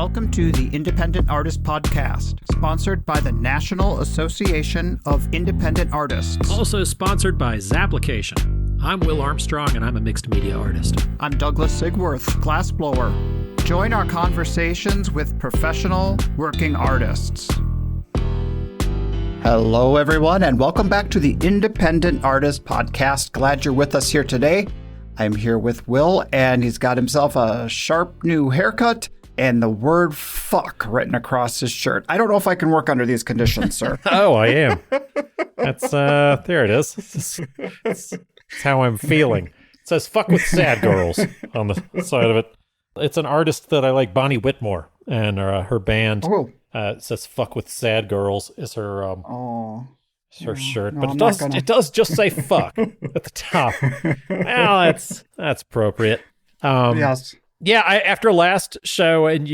Welcome to the Independent Artist Podcast, sponsored by the National Association of Independent Artists. Also sponsored by Zapplication. I'm Will Armstrong, and I'm a mixed media artist. I'm Douglas Sigworth, glassblower. Join our conversations with professional working artists. Hello, everyone, and welcome back to the Independent Artist Podcast. Glad you're with us here today. I'm here with Will, and he's got himself a sharp new haircut and the word fuck written across his shirt. I don't know if I can work under these conditions, sir. Oh, I am. That's, there it is. That's how I'm feeling. It says fuck with sad girls on the side of it. It's an artist that I like, Bonnie Whitmore, and her band. It says fuck with sad girls is her her shirt, no, but it does just say fuck at the top. Well, that's appropriate. Yes. Yeah, after last show, and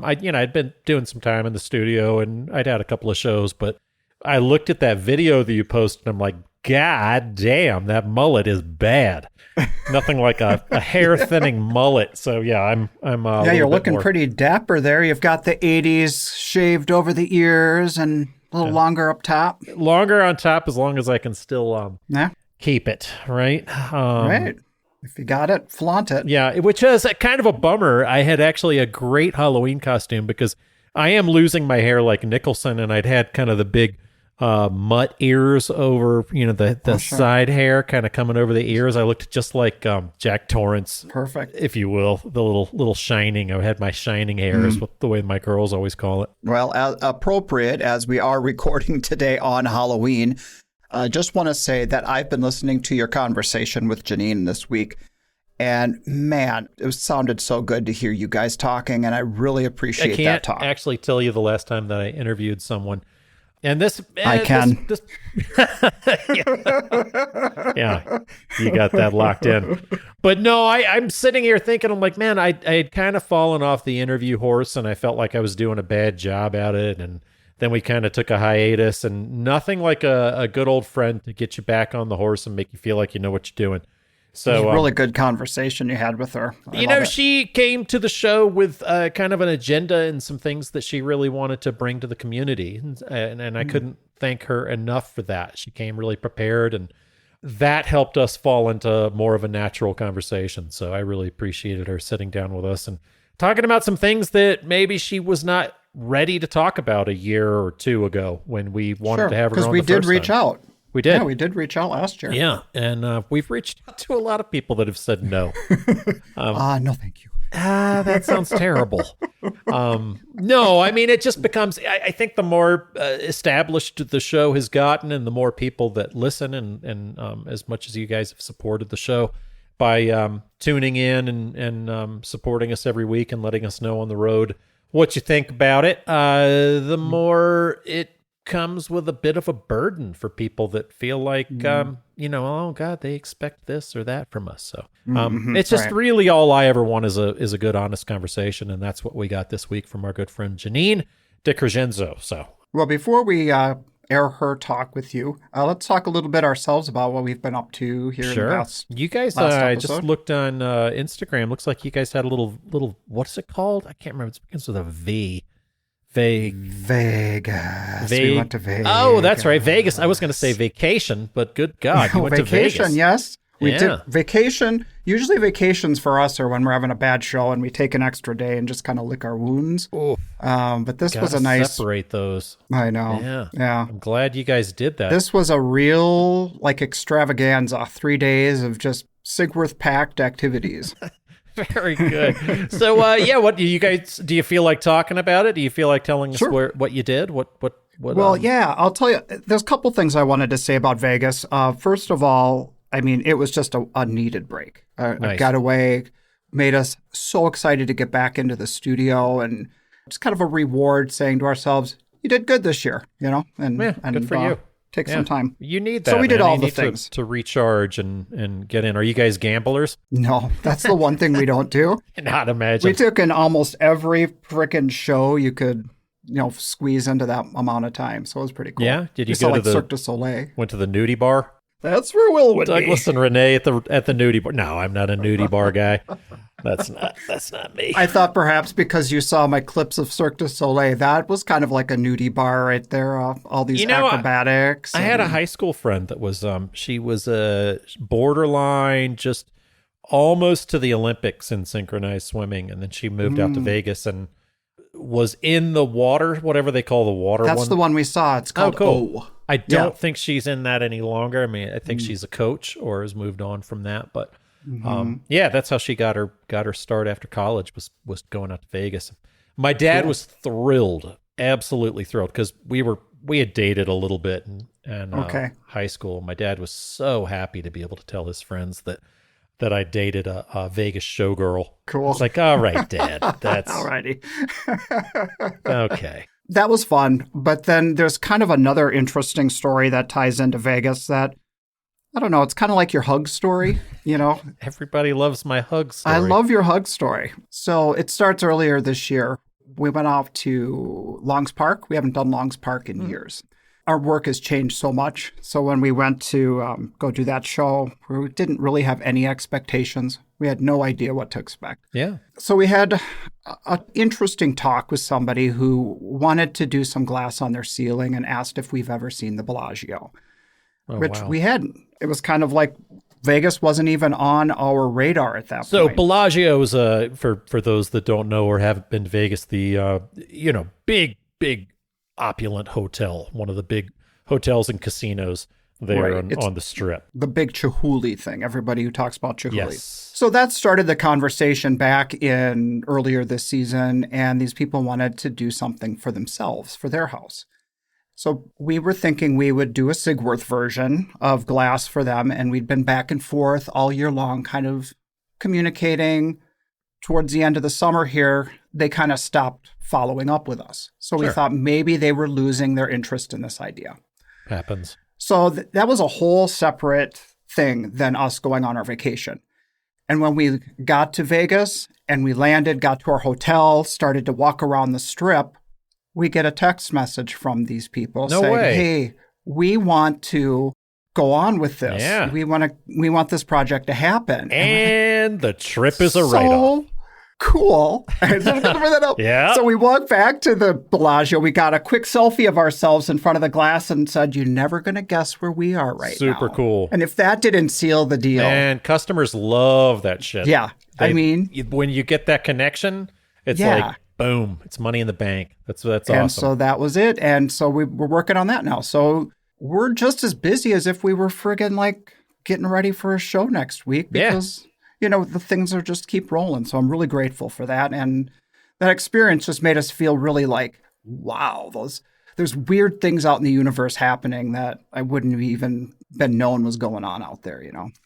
I'd been doing some time in the studio, and I'd had a couple of shows, but I looked at that video that you posted, and I'm like, God damn, that mullet is bad. Nothing like a hair thinning mullet. So yeah, I'm. Yeah, you're looking pretty dapper there. You've got the '80s shaved over the ears and a little longer up top. Longer on top, as long as I can still keep it, right? Right. If you got it, flaunt it. Yeah, which is kind of a bummer. I had actually a great Halloween costume because I am losing my hair like Nicholson, and I'd had kind of the big mutt ears over, the side hair kind of coming over the ears. I looked just like Jack Torrance. Perfect. If you will, the little shining. I had my shining hairs, the way my girls always call it. Well, appropriate as we are recording today on Halloween. I just want to say that I've been listening to your conversation with Janine this week, and man, it sounded so good to hear you guys talking, and I really appreciate that talk. I can't actually tell you the last time that I interviewed someone, and this... I can. Yeah, you got that locked in. But no, I'm sitting here thinking, I'm like, man, I had kind of fallen off the interview horse, and I felt like I was doing a bad job at it, and then we kind of took a hiatus, and nothing like a good old friend to get you back on the horse and make you feel like you know what you're doing. So it was a really good conversation you had with her. She came to the show with kind of an agenda and some things that she really wanted to bring to the community. And I couldn't thank her enough for that. She came really prepared, and that helped us fall into more of a natural conversation. So I really appreciated her sitting down with us and talking about some things that maybe she was not ready to talk about a year or two ago when we wanted to have her on the first time. Because we did reach out. We did. Yeah, we did reach out last year. Yeah, and we've reached out to a lot of people that have said no. No, thank you. That sounds terrible. No, I mean, it just becomes, I think the more established the show has gotten and the more people that listen and as much as you guys have supported the show by tuning in and supporting us every week and letting us know on the road what you think about it, the more it comes with a bit of a burden for people that feel like, oh God, they expect this or that from us. So it's just really all I ever want is a good, honest conversation. And that's what we got this week from our good friend, Janine DeCresenzo. So, well, before we air her talk with you, let's talk a little bit ourselves about what we've been up to here in the past. You guys, I just looked on Instagram. Looks like you guys had a little, what's it called? I can't remember. It begins with a V. Vegas. We went to Vegas. Oh, that's right. Vegas. I was going to say vacation, but good God, you went to Vegas. Vacation, yes. We did vacation. Usually vacations for us are when we're having a bad show and we take an extra day and just kind of lick our wounds. But this was a nice... separate those. I know. Yeah. I'm glad you guys did that. This was a real extravaganza. 3 days of just Sigworth-packed activities. Very good. So, what do you guys, do you feel like talking about it? Do you feel like telling us what you did? Well, I'll tell you, there's a couple things I wanted to say about Vegas. First of all, I mean, it was just a needed break. A getaway made us so excited to get back into the studio, and it's kind of a reward saying to ourselves, you did good this year, and good for you. Take some time. You need that. So we did all the things to recharge and get in. Are you guys gamblers? No, that's the one thing we don't do. Not imagine. We took in almost every freaking show you could, squeeze into that amount of time. So it was pretty cool. Yeah. Did you go to the Cirque du Soleil? Went to the nudie bar? That's where Will would Douglas be. and Renee at the nudie bar. No, I'm not a nudie bar guy. That's not me. I thought perhaps because you saw my clips of Cirque du Soleil, that was kind of like a nudie bar right there. All these acrobatics. I had a high school friend that was, she was a borderline, just almost to the Olympics in synchronized swimming. And then she moved out to Vegas and was in the water, whatever they call the water one. That's the one we saw. It's called cool. I don't think she's in that any longer. I mean, I think she's a coach or has moved on from that. But that's how she got her start after college, was going out to Vegas. My dad was thrilled, absolutely thrilled, because we had dated a little bit in high school. My dad was so happy to be able to tell his friends that I dated a Vegas showgirl. Cool. It's like, all right, Dad, that's alrighty. Okay. That was fun. But then there's kind of another interesting story that ties into Vegas that, I don't know, it's kind of like your hug story, you know? Everybody loves my hug story. I love your hug story. So it starts earlier this year. We went off to Longs Park. We haven't done Longs Park in years. Our work has changed so much. So when we went to go do that show, we didn't really have any expectations. We had no idea what to expect. Yeah. So we had an interesting talk with somebody who wanted to do some glass on their ceiling and asked if we've ever seen the Bellagio, which we hadn't. It was kind of like Vegas wasn't even on our radar at that point. So Bellagio is, for those that don't know or haven't been to Vegas, the big opulent hotel, one of the big hotels and casinos there on the Strip. The big Chihuly thing, everybody who talks about Chihuly. Yes. So that started the conversation back in earlier this season, and these people wanted to do something for themselves, for their house. So we were thinking we would do a Sigworth version of glass for them, and we'd been back and forth all year long, kind of communicating. Towards the end of the summer here, they kind of stopped following up with us. So we thought maybe they were losing their interest in this idea. Happens. So that was a whole separate thing than us going on our vacation. And when we got to Vegas and we landed, got to our hotel, started to walk around the Strip, we get a text message from these people saying, hey, we want to go on with this. Yeah. We want this project to happen. And the trip is a write-off. Cool. Yeah. So we walked back to the Bellagio. We got a quick selfie of ourselves in front of the glass and said, you're never going to guess where we are right now. Super cool. And if that didn't seal the deal. And customers love that shit. Yeah. When you get that connection, it's like, boom, it's money in the bank. That's awesome. And so that was it. And so we're working on that now. So we're just as busy as if we were friggin' like getting ready for a show next week because, the things are just keep rolling. So I'm really grateful for that. And that experience just made us feel really like, wow, there's weird things out in the universe happening that I wouldn't have even been known was going on out there,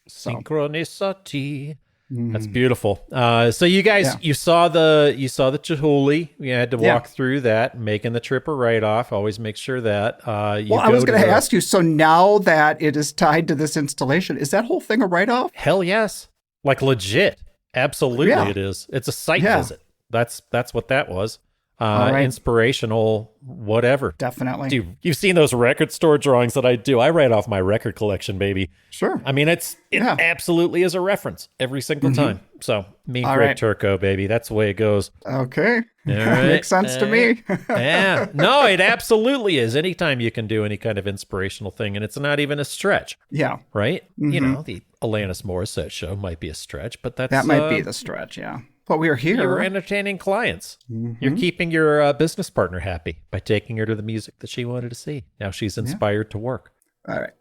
So. Synchronicity. That's beautiful. So you guys, you saw the Chihuly. You had to walk through that, making the trip a write-off. Always make sure that. I was going to ask you. So now that it is tied to this installation, is that whole thing a write-off? Hell yes, like legit. Absolutely, it is. It's a site visit. That's what that was. Inspirational, whatever. Definitely. Dude, you've seen those record store drawings that I do. I write off my record collection, baby. Sure. I mean, it absolutely is a reference every single time. So, Greg Turco, baby. That's the way it goes. Okay. Makes sense to me. Yeah. No, it absolutely is. Anytime you can do any kind of inspirational thing, and it's not even a stretch. Yeah. Right? The Alanis Morissette show might be a stretch, but that might be the stretch, yeah. But we're here. You're entertaining clients. You're keeping your business partner happy by taking her to the music that she wanted to see. Now she's inspired to work. All right.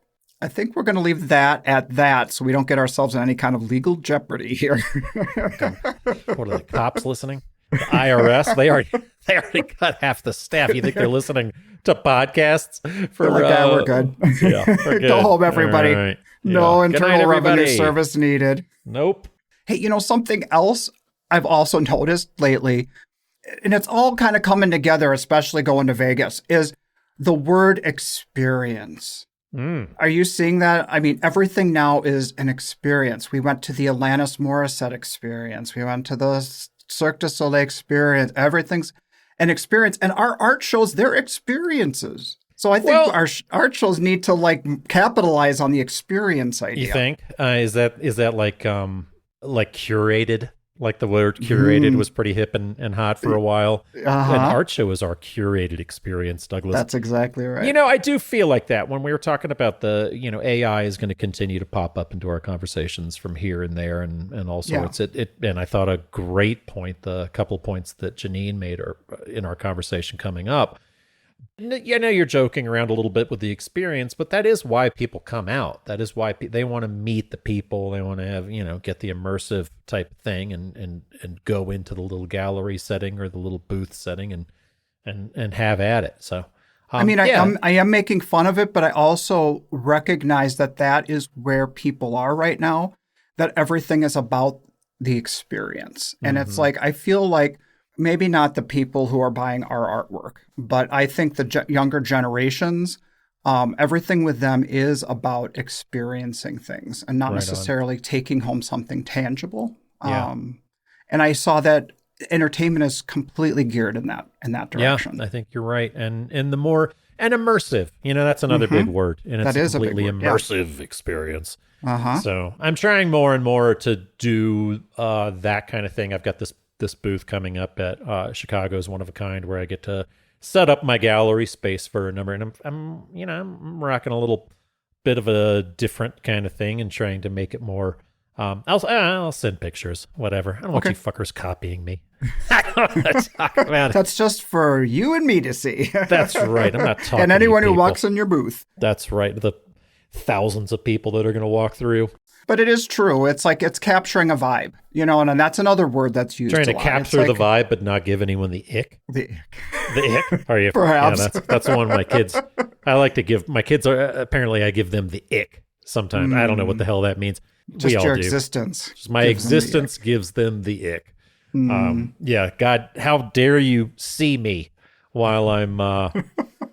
I think we're going to leave that at that so we don't get ourselves in any kind of legal jeopardy here. What are the cops listening? The IRS? They already got half the staff. You think they're listening to podcasts? We're good. Yeah, we're good. Go home, everybody. Right. No Internal Revenue Service needed. Nope. Hey, something else I've also noticed lately, and it's all kind of coming together, especially going to Vegas, is the word experience. Are you seeing that? I mean, everything now is an experience. We went to the Alanis Morissette experience. We went to the Cirque du Soleil experience. Everything's an experience. And our art shows their experiences. So I think our art shows need to capitalize on the experience idea. You think? Is that like curated Like the word curated was pretty hip and hot for a while. An art show is our curated experience, Douglas. That's exactly right. I do feel like that when we were talking about the, AI is going to continue to pop up into our conversations from here and there and all sorts. And I thought a great point, the couple points that Janine made in our conversation coming up. You're joking around a little bit with the experience, but that is why people come out. That is why they want to meet the people. They want to have, get the immersive type thing and go into the little gallery setting or the little booth setting and have at it. So, I am making fun of it, but I also recognize that is where people are right now, that everything is about the experience. And it's like, I feel like maybe not the people who are buying our artwork, but I think the younger generations, everything with them is about experiencing things and not necessarily taking home something tangible. Yeah. And I saw that entertainment is completely geared in that direction. Yeah, I think you're right. And the more immersive, that's another big word. And it's a completely immersive experience. So I'm trying more and more to do that kind of thing. I've got this booth coming up at Chicago's One of a Kind, where I get to set up my gallery space for a number, and I'm rocking a little bit of a different kind of thing and trying to make it more. I'll send pictures, whatever. I don't want you fuckers copying me. I don't want to talk about it. That's just for you and me to see. That's right. I'm not talking. And anyone to who walks in your booth. That's right. The thousands of people that are going to walk through. But it is true. It's like it's capturing a vibe, and that's another word that's used. Trying to capture the vibe, but not give anyone the ick. The ick. The ick. Are you? Perhaps. Yeah, that's the one my kids. I like to give my kids. Apparently, I give them the ick sometimes. I don't know what the hell that means. Just we all your do. Existence. Just my existence gives them the ick. Yeah. God, how dare you see me while I'm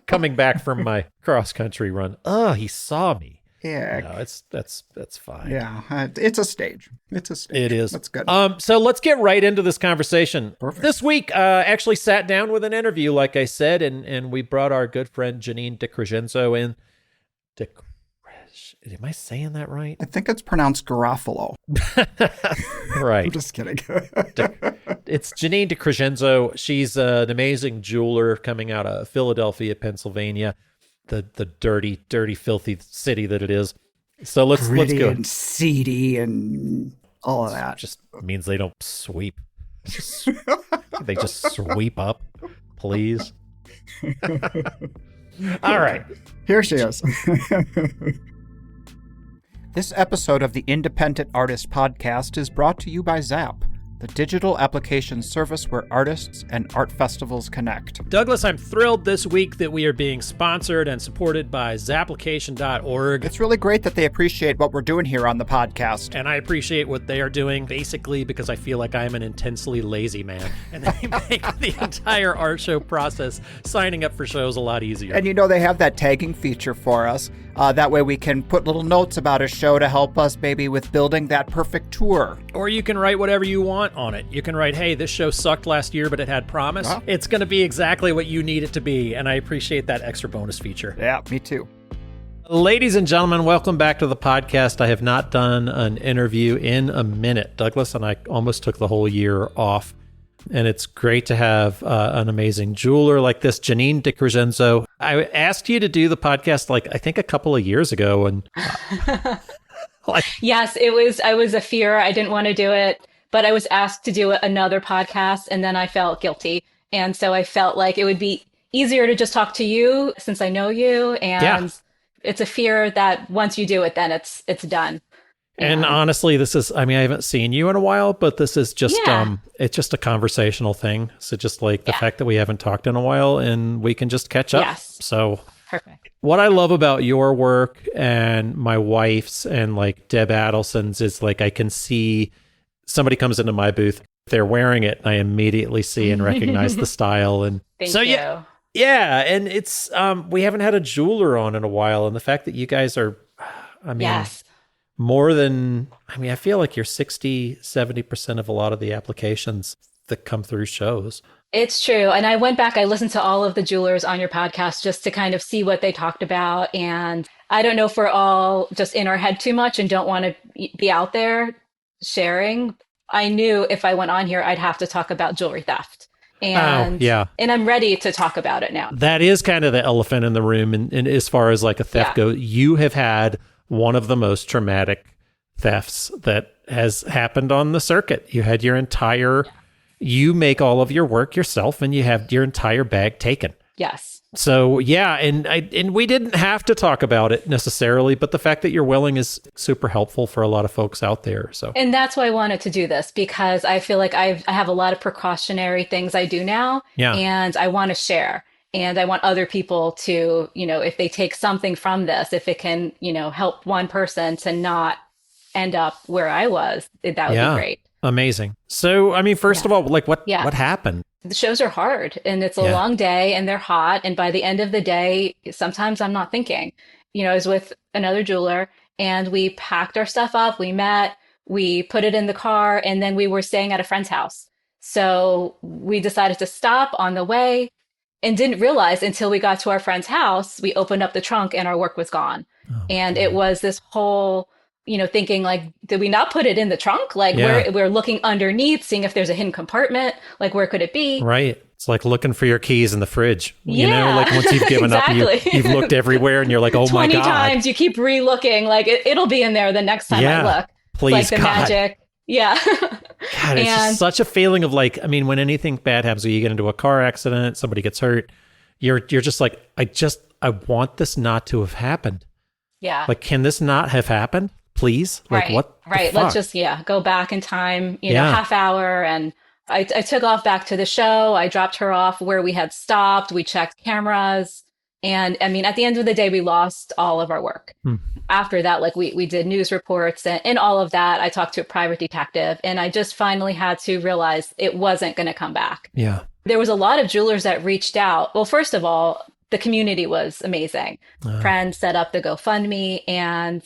coming back from my cross country run? Oh, he saw me. Yeah, no, that's fine. Yeah, it's a stage. It's a stage. It is. That's good. So let's get right into this conversation. Perfect. This week, actually sat down with an interview, like I said, and we brought our good friend Janine DeCresenzo in. Am I saying that right? I think it's pronounced Garofalo. Right. I'm just kidding. It's Janine DeCresenzo. She's an amazing jeweler coming out of Philadelphia, Pennsylvania. The dirty, filthy city that it is. So let's go. And seedy and all of that. Just means they don't sweep. They just sweep up, please. All right. Here she is. This episode of the Independent Artist Podcast is brought to you by Zap, the digital application service where artists and art festivals connect. Douglas, I'm thrilled this week that we are being sponsored and supported by Zapplication.org. It's really great that they appreciate what we're doing here on the podcast. And I appreciate what they are doing, basically because I feel like I am an intensely lazy man. And they make the entire art show process, signing up for shows, a lot easier. And they have that tagging feature for us. That way we can put little notes about a show to help us maybe with building that perfect tour. Or you can write whatever you want on it. You can write, hey, this show sucked last year, but it had promise. Uh-huh. It's going to be exactly what you need it to be. And I appreciate that extra bonus feature. Yeah, me too. Ladies and gentlemen, welcome back to the podcast. I have not done an interview in a minute. Douglas and I almost took the whole year off. And it's great to have an amazing jeweler like this, Janine DeCresenzo. I asked you to do the podcast, I think a couple of years ago. And yes, I was a fear. I didn't want to do it, but I was asked to do another podcast and then I felt guilty. And so I felt like it would be easier to just talk to you since I know you. And it's a fear that once you do it, then it's done. And honestly, this is, I haven't seen you in a while, but this is just, it's just a conversational thing. So just like the fact that we haven't talked in a while and we can just catch up. Yes. So perfect. What I love about your work and my wife's and Deb Adelson's is I can see somebody comes into my booth, they're wearing it, and I immediately see and recognize the style. And Thank you. Yeah. And it's, we haven't had a jeweler on in a while. And the fact that you guys are, yes. More than, I feel like you're 60, 70% of a lot of the applications that come through shows. It's true. And I went back, I listened to all of the jewelers on your podcast just to kind of see what they talked about. And I don't know if we're all just in our head too much and don't want to be out there sharing. I knew if I went on here, I'd have to talk about jewelry theft. And and I'm ready to talk about it now. That is kind of the elephant in the room. And as far as like a theft goes, you have had one of the most traumatic thefts that has happened on the circuit. You had your entire, you make all of your work yourself and you have your entire bag taken. Yes. So and we didn't have to talk about it necessarily, but the fact that you're willing is super helpful for a lot of folks out there. So, and that's why I wanted to do this, because I feel like I have a lot of precautionary things I do now, and I want to share, and I want other people to, if they take something from this, if it can, help one person to not end up where I was, that would be great. Amazing. So, I mean, first of all, like what happened? The shows are hard and it's a long day and they're hot. And by the end of the day, sometimes I'm not thinking. I was with another jeweler and we packed our stuff up. We met, we put it in the car, and then we were staying at a friend's house. So we decided to stop on the way and didn't realize until we got to our friend's house, we opened up the trunk and our work was gone. And it was this whole, thinking like, did we not put it in the trunk? Like we're looking underneath, seeing if there's a hidden compartment, like where could it be? Right. It's like looking for your keys in the fridge. Like once you've given up, you've looked everywhere and you're like, oh my God. 20 times you keep re-looking, like it'll be in there the next time I look. Please, like the God. magic. Yeah. God, it's just such a feeling of like, I mean, when anything bad happens, when you get into a car accident, somebody gets hurt, you're just like, I want this not to have happened. Yeah. Like, can this not have happened? Please? Like, what? Right. Let's just, go back in time, half hour. And I took off back to the show. I dropped her off where we had stopped. We checked cameras. And I mean, at the end of the day, we lost all of our work. After that, like we did news reports and all of that. I talked to a private detective and I just finally had to realize it wasn't going to come back. Yeah. There was a lot of jewelers that reached out. Well, first of all, the community was amazing. Friends set up the GoFundMe, and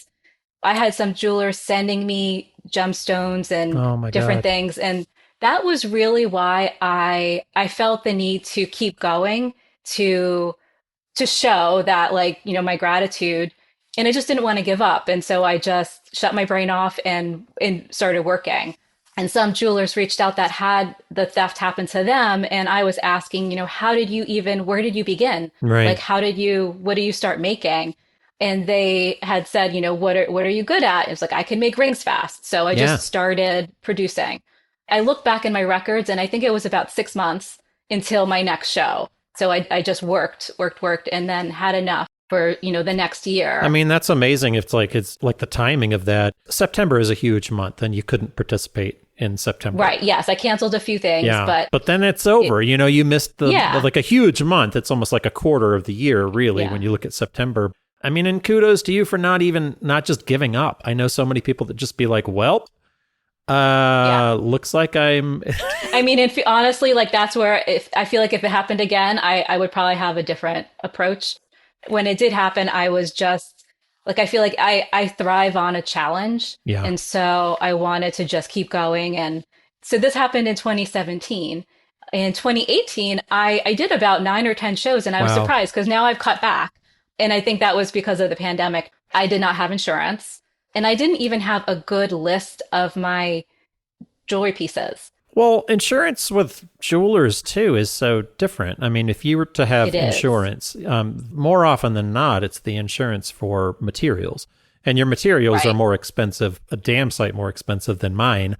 I had some jewelers sending me gemstones and different things. And that was really why I felt the need to keep going, to show that, like, my gratitude. And I just didn't want to give up. And so I just shut my brain off and started working. And some jewelers reached out that had the theft happen to them. And I was asking, where did you begin? Right. Like, what do you start making? And they had said, what are you good at? It was like, I can make rings fast. So I just started producing. I look back in my records and I think it was about 6 months until my next show. So I just worked and then had enough for, the next year. I mean, that's amazing. It's like the timing of that. September is a huge month and you couldn't participate in September. Right. Yes. I canceled a few things, but then it's over. You missed like a huge month. It's almost like a quarter of the year, really, when you look at September. I mean, and kudos to you for not just giving up. I know so many people that just be like, well, looks like I'm... I mean, honestly, like that's where I feel like if it happened again, I would probably have a different approach. When it did happen, I was just like, I feel like I thrive on a challenge. Yeah. And so I wanted to just keep going. And so this happened in 2017. In 2018, I did about 9 or 10 shows and I was surprised because now I've cut back. And I think that was because of the pandemic. I did not have insurance and I didn't even have a good list of my jewelry pieces. Well, insurance with jewelers too is so different. I mean, if you were to have insurance, more often than not, it's the insurance for materials. And your materials are more expensive, a damn sight more expensive than mine.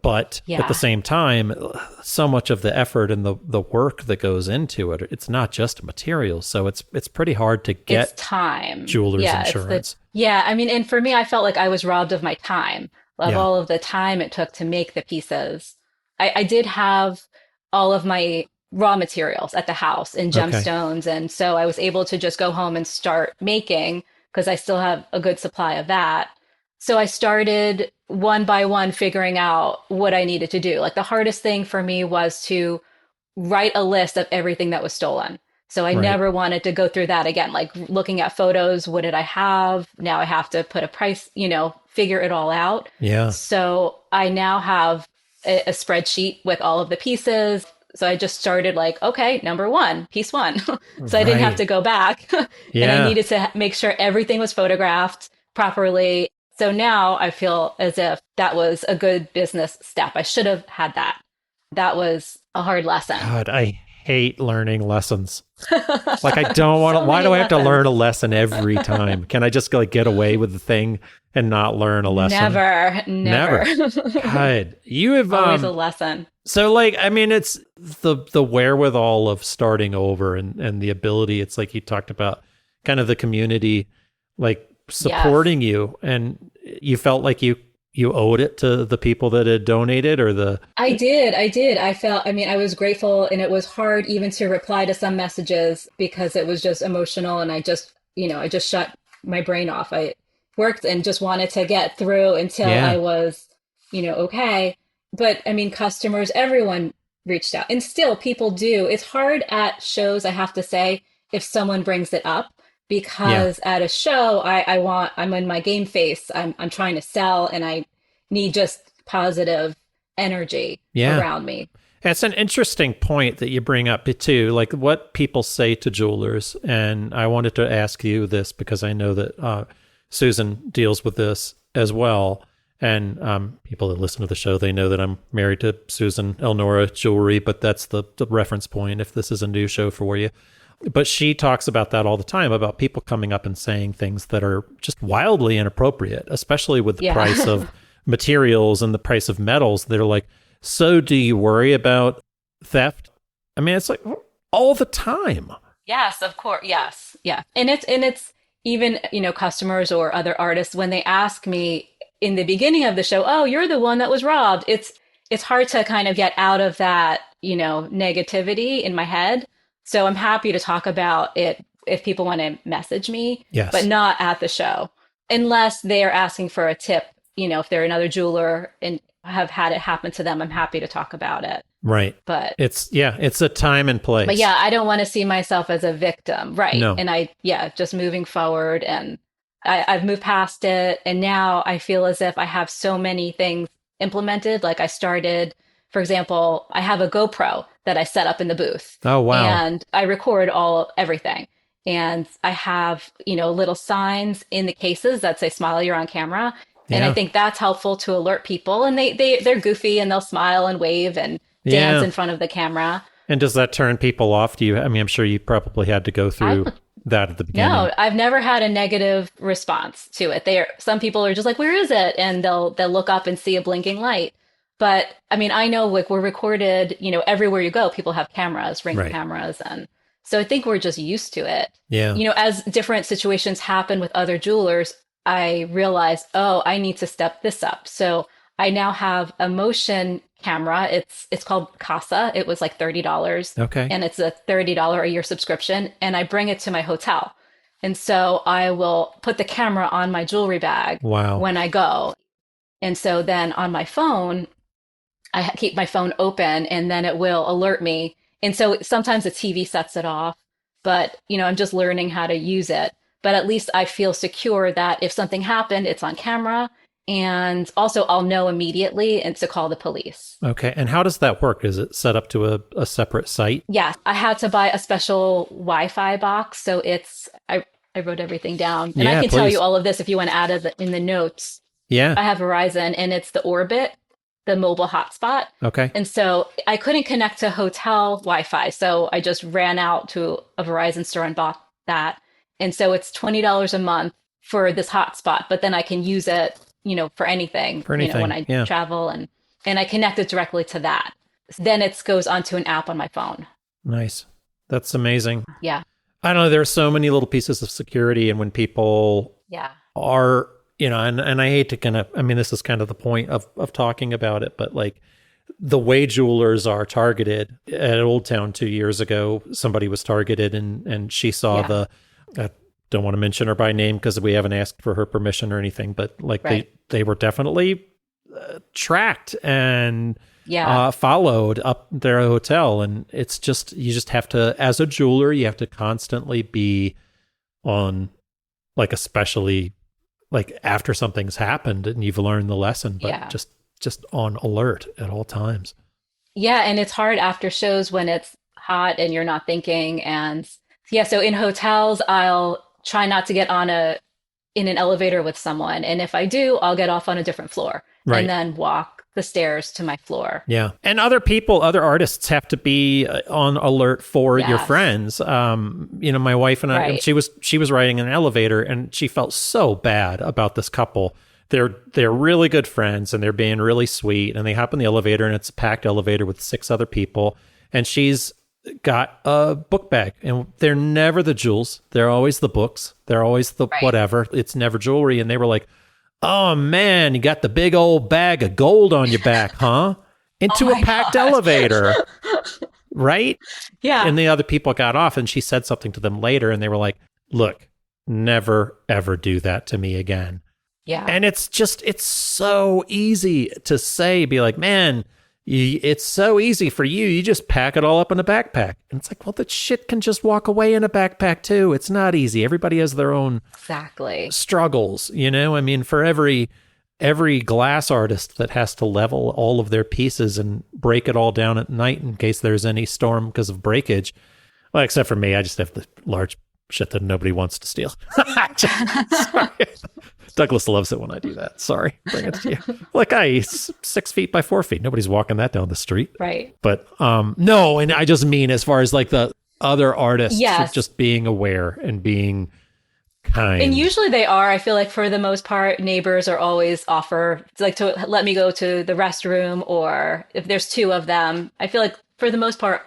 But at the same time, so much of the effort and the work that goes into it, it's not just materials. So it's pretty hard to get jewelers insurance. I mean, and for me, I felt like I was robbed of my time, of all of the time it took to make the pieces. I did have all of my raw materials at the house in gemstones. And so I was able to just go home and start making because I still have a good supply of that. So I started one by one figuring out what I needed to do. Like the hardest thing for me was to write a list of everything that was stolen. So I never wanted to go through that again, like looking at photos. What did I have? Now I have to put a price, figure it all out. Yeah. So I now have a spreadsheet with all of the pieces. So I just started like, okay, number 1, piece 1. So I didn't have to go back. And I needed to make sure everything was photographed properly. So now I feel as if that was a good business step. I should have had that. That was a hard lesson. God, I hate learning lessons. Like, I don't want to, So why do I many have to lessons. learn a lesson every time? Can I just like get away with the thing and not learn a lesson? Never. God, you have Always a lesson. so like, I mean, it's the wherewithal of starting over and the ability. It's like you talked about kind of the community, like supporting you, and you felt like you owed it to the people that had donated or the. I did. I mean, I was grateful, and it was hard even to reply to some messages because it was just emotional, and I just shut my brain off. I worked and just wanted to get through until I was, okay. But I mean, customers, everyone reached out, and still people do. It's hard at shows, I have to say, if someone brings it up, because at a show, I'm in my game face. I'm trying to sell, and I need just positive energy around me. It's an interesting point that you bring up too, like what people say to jewelers. And I wanted to ask you this because I know that Susan deals with this as well. And people that listen to the show, they know that I'm married to Susan Elnora Jewelry, but that's the reference point if this is a new show for you. But she talks about that all the time, about people coming up and saying things that are just wildly inappropriate, especially with the price of materials and the price of metals. They're like, so do you worry about theft? I mean, it's like all the time. Yes, of course. Yes. Yeah. And it's even, customers or other artists, when they ask me in the beginning of the show, oh, you're the one that was robbed. It's hard to kind of get out of that, negativity in my head. So I'm happy to talk about it if people want to message me, but not at the show, unless they are asking for a tip. If they're another jeweler and have had it happen to them, I'm happy to talk about it. Right. But it's a time and place. But I don't want to see myself as a victim. Right. No. And just moving forward, and I've moved past it. And now I feel as if I have so many things implemented. Like I started, for example, I have a GoPro that I set up in the booth. Oh, wow. And I record everything. And I have, little signs in the cases that say, smile, you're on camera. And I think that's helpful to alert people. And they're goofy and they'll smile and wave and dance in front of the camera. And does that turn people off? I'm sure you probably had to go through that at the beginning. No, I've never had a negative response to it. Some people are just like, where is it? And they'll look up and see a blinking light. But I mean, I know like we're recorded, everywhere you go, people have cameras, Ring cameras. And so I think we're just used to it. Yeah. As different situations happen with other jewelers, I realized, I need to step this up. So I now have a motion camera. It's called Casa. It was like $30. Okay. And it's a $30 a year subscription. And I bring it to my hotel. And so I will put the camera on my jewelry bag when I go. And so then on my phone, I keep my phone open and then it will alert me. And so sometimes the TV sets it off, but I'm just learning how to use it. But at least I feel secure that if something happened, it's on camera. And also I'll know immediately and to call the police. Okay. And how does that work? Is it set up to a separate site? Yeah. I had to buy a special Wi-Fi box. So I wrote everything down. And I can tell you all of this if you want to add it in the notes. Yeah. I have Verizon and it's the Orbit, the mobile hotspot. Okay. And so I couldn't connect to hotel Wi-Fi. So I just ran out to a Verizon store and bought that. And so it's $20 a month for this hotspot, but then I can use it, for anything, when I travel and I connect it directly to that. Then it goes onto an app on my phone. Nice. That's amazing. Yeah. I don't know. There are so many little pieces of security. And when people are, and I hate to this is kind of the point of talking about it, but like the way jewelers are targeted at Old Town 2 years ago, somebody was targeted and she saw I don't want to mention her by name because we haven't asked for her permission or anything, but like they were definitely tracked and followed up their hotel. And it's just, you just have to, as a jeweler, you have to constantly be on, like, especially like after something's happened and you've learned the lesson, but just on alert at all times. Yeah. And it's hard after shows when it's hot and you're not thinking. And so in hotels, I'll try not to get on a in an elevator with someone. And if I do, I'll get off on a different floor and then walk the stairs to my floor. Yeah. And other people, other artists have to be on alert for your friends. My wife and I, she was riding in an elevator and she felt so bad about this couple. They're really good friends and they're being really sweet, and they hop in the elevator and it's a packed elevator with 6 other people, and she's got a book bag, and they're never the jewels. They're always the books. They're always the whatever. It's never jewelry. And they were like, "Oh man, you got the big old bag of gold on your back, huh?" Into a packed elevator. Right? Yeah. And the other people got off, and she said something to them later, and they were like, "Look, never ever do that to me again." Yeah. And it's so easy to say, be like, "Man, it's so easy for you. You just pack it all up in a backpack." And it's like, well, that shit can just walk away in a backpack too. It's not easy. Everybody has their own struggles, I mean, for every glass artist that has to level all of their pieces and break it all down at night in case there's any storm because of breakage. Well, except for me, I just have the large shit that nobody wants to steal. Sorry. Douglas loves it when I do that. Sorry. Bring it to you. Like 6 feet by 4 feet. Nobody's walking that down the street. Right. But no, and I just mean as far as like the other artists just being aware and being kind. And usually they are. I feel like for the most part, neighbors are always offer like to let me go to the restroom, or if there's 2 of them. I feel like for the most part,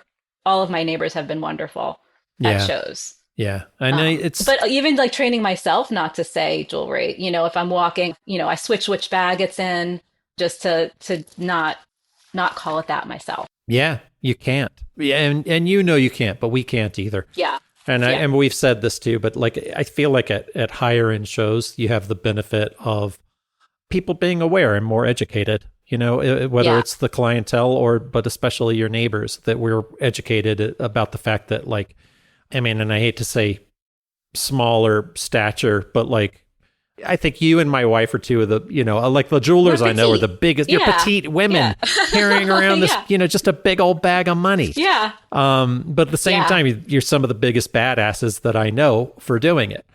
all of my neighbors have been wonderful at shows. Yeah. I know but even like training myself not to say jewelry, if I'm walking, I switch which bag it's in just to not call it that myself. Yeah, you can't. Yeah. And you can't, but we can't either. Yeah. And we've said this too, but like, I feel like at higher end shows, you have the benefit of people being aware and more educated, whether it's the clientele but especially your neighbors, that we're educated about the fact that like, I mean, and I hate to say smaller stature, but like, I think you and my wife are 2 of the, like the jewelers I know are the biggest, you're petite women carrying around this, just a big old bag of money. Yeah. But at the same time, you're some of the biggest badasses that I know for doing it.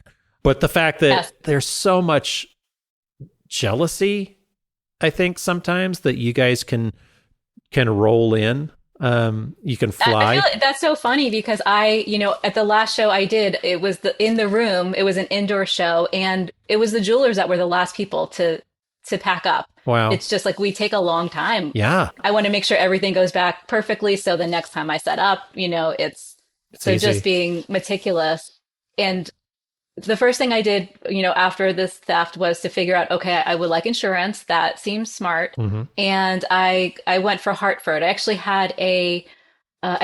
But the fact that there's so much jealousy, I think sometimes that you guys can roll in. You can fly. I feel like that's so funny because at the last show I did, it was in the room, it was an indoor show, and it was the jewelers that were the last people to pack up. Wow. It's just like we take a long time. Yeah. I want to make sure everything goes back perfectly. So the next time I set up, it's so easy. Just being meticulous. And the first thing I did, after this theft was to figure out, okay, I would like insurance. That seems smart. Mm-hmm. And I went for Hartford. I actually had I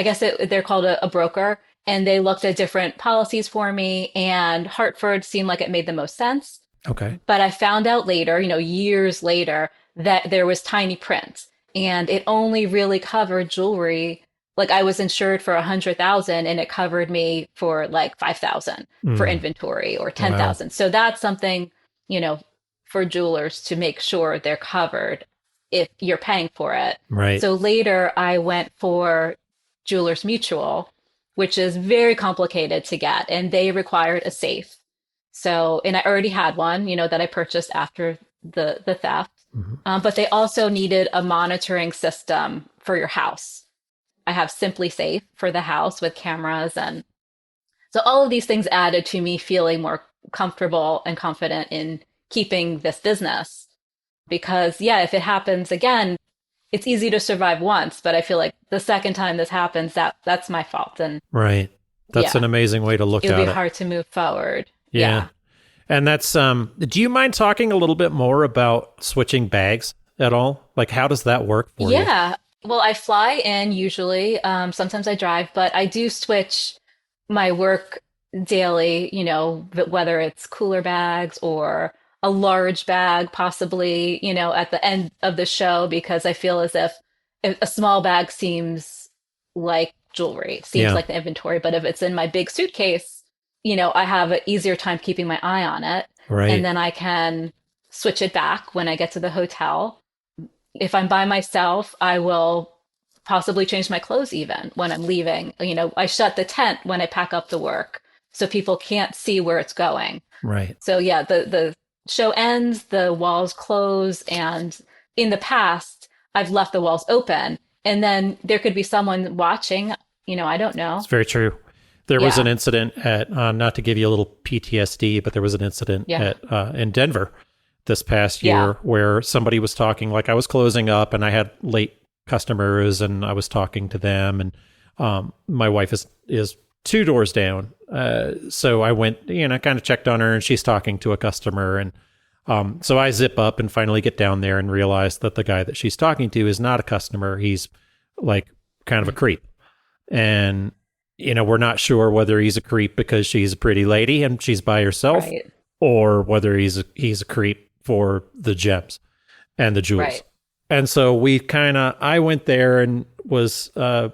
guess they're called a broker, and they looked at different policies for me, and Hartford seemed like it made the most sense. Okay. But I found out later, years later, that there was tiny print, and it only really covered jewelry. Like I was insured for 100,000 and it covered me for like 5,000 for inventory or 10,000. Wow. So that's something, for jewelers to make sure they're covered if you're paying for it. Right. So later I went for Jewelers Mutual, which is very complicated to get, and they required a safe. So, and I already had one, that I purchased after the theft, but they also needed a monitoring system for your house. I have Simply Safe for the house with cameras. And so all of these things added to me feeling more comfortable and confident in keeping this business. Because if it happens again, it's easy to survive once, but I feel like the second time this happens, that's my fault. And right. That's an amazing way to look at it. It'll be hard to move forward. Yeah. And that's, do you mind talking a little bit more about switching bags at all? Like, how does that work for you? Yeah. Well, I fly in usually. Sometimes I drive, but I do switch my work daily, whether it's cooler bags or a large bag, possibly, at the end of the show, because I feel as if a small bag seems like jewelry, seems like the inventory. But if it's in my big suitcase, I have an easier time keeping my eye on it. Right. And then I can switch it back when I get to the hotel. If I'm by myself, I will possibly change my clothes even when I'm leaving. I shut the tent when I pack up the work. so people can't see where it's going. Right. So yeah, the show ends, the walls close, and in the past, I've left the walls open, and then there could be someone watching, I don't know. It's very true. There was an incident at, not to give you a little PTSD, but there was an incident in Denver this past year where somebody was talking, like I was closing up and I had late customers and I was talking to them, and my wife is 2 doors down. So I went, kind of checked on her, and she's talking to a customer. And so I zip up and finally get down there and realize that the guy that she's talking to is not a customer. He's like kind of a creep. And, we're not sure whether he's a creep because she's a pretty lady and she's by herself, or whether he's a creep for the gems and the jewels. Right. And so I went there and was, I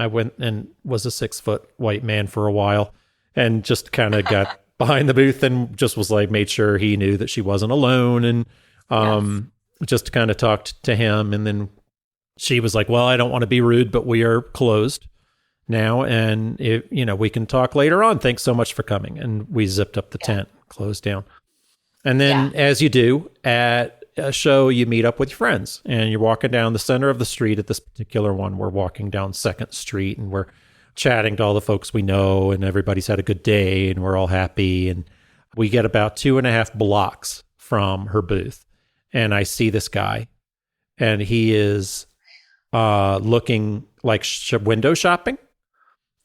went and was a 6-foot white man for a while, and just kind of got behind the booth and just was like, made sure he knew that she wasn't alone, and just kind of talked to him. And then she was like, well, I don't want to be rude, but we are closed now, and we can talk later on. Thanks so much for coming. And we zipped up the tent, closed down. And then as you do at a show, you meet up with your friends, and you're walking down the center of the street. At this particular one, we're walking down 2nd Street, and we're chatting to all the folks we know, and everybody's had a good day, and we're all happy. And we get about 2.5 blocks from her booth, and I see this guy, and he is looking like window shopping,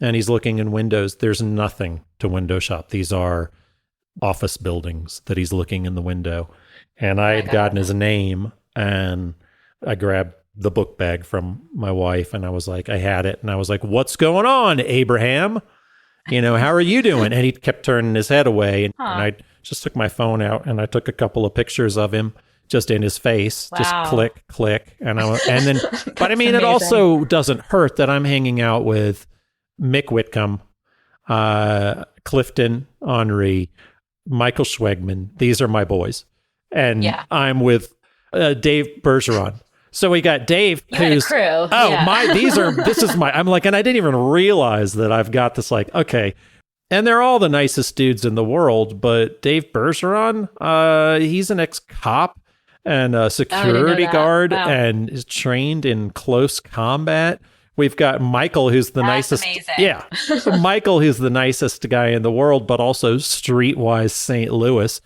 and he's looking in windows. There's nothing to window shop. These are office buildings that he's looking in the window. And I had gotten his name, and I grabbed the book bag from my wife, and I was like, I had it. And I was like, what's going on, Abraham? How are you doing? And he kept turning his head away. And I just took my phone out, and I took a couple of pictures of him just in his face, just click. And then, but I mean, it also doesn't hurt that I'm hanging out with Mick Whitcomb, Clifton Henry, Michael Schwegman. These are my boys. And I'm with Dave Bergeron. So we got Dave, who's crew. I'm like, and I didn't even realize that I've got this, like, okay. And they're all the nicest dudes in the world, but Dave Bergeron, he's an ex-cop and a security guard and is trained in close combat. We've got Michael, who's the nicest. Amazing. Yeah. Michael, who's the nicest guy in the world, but also streetwise St. Louis.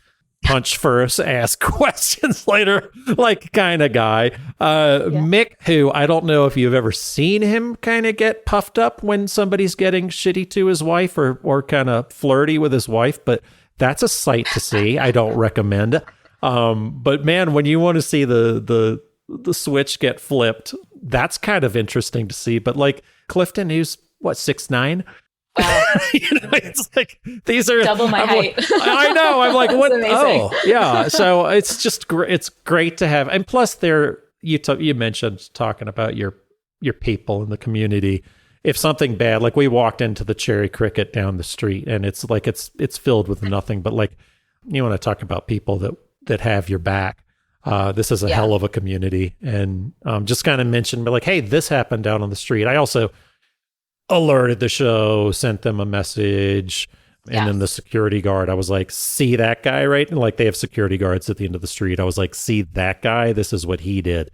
Punch first, ask questions later, like kind of guy. Mick, who I don't know if you've ever seen him kind of get puffed up when somebody's getting shitty to his wife or kind of flirty with his wife, but that's a sight to see. I don't recommend it. But man, when you want to see the switch get flipped, that's kind of interesting to see. But like Clifton, who's 6'9". It's like these are double my height. I know. I'm like, what? Amazing. Oh, yeah. So it's just it's great to have, and plus, you mentioned talking about your people in the community. If something bad, like we walked into the Cherry Cricket down the street, and it's like it's filled with nothing, but like you want to talk about people that have your back. This is a hell of a community, and just kind of mentioned, like, hey, this happened down on the street. I also alerted the show, sent them a message, and then the security guard, I was like, see that guy, right? And like they have security guards at the end of the street. I was like, see that guy? This is what he did.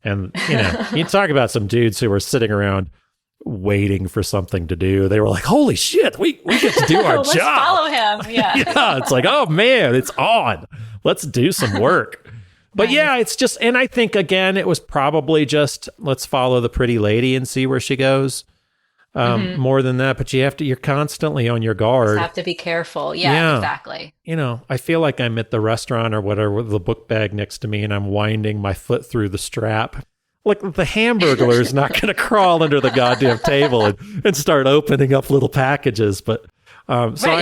And, you talk about some dudes who were sitting around waiting for something to do. They were like, holy shit, we get to do our Let's job. Follow him. Yeah. Yeah. It's like, oh man, it's on. Let's do some work. But yeah, it's just, and I think again, it was probably just, let's follow the pretty lady and see where she goes. More than that, but you're constantly on your guard. Just have to be careful. Yeah, exactly. I feel like I'm at the restaurant or whatever with the book bag next to me and I'm winding my foot through the strap. Like the Hamburglar is not going to crawl under the goddamn table and start opening up little packages. But you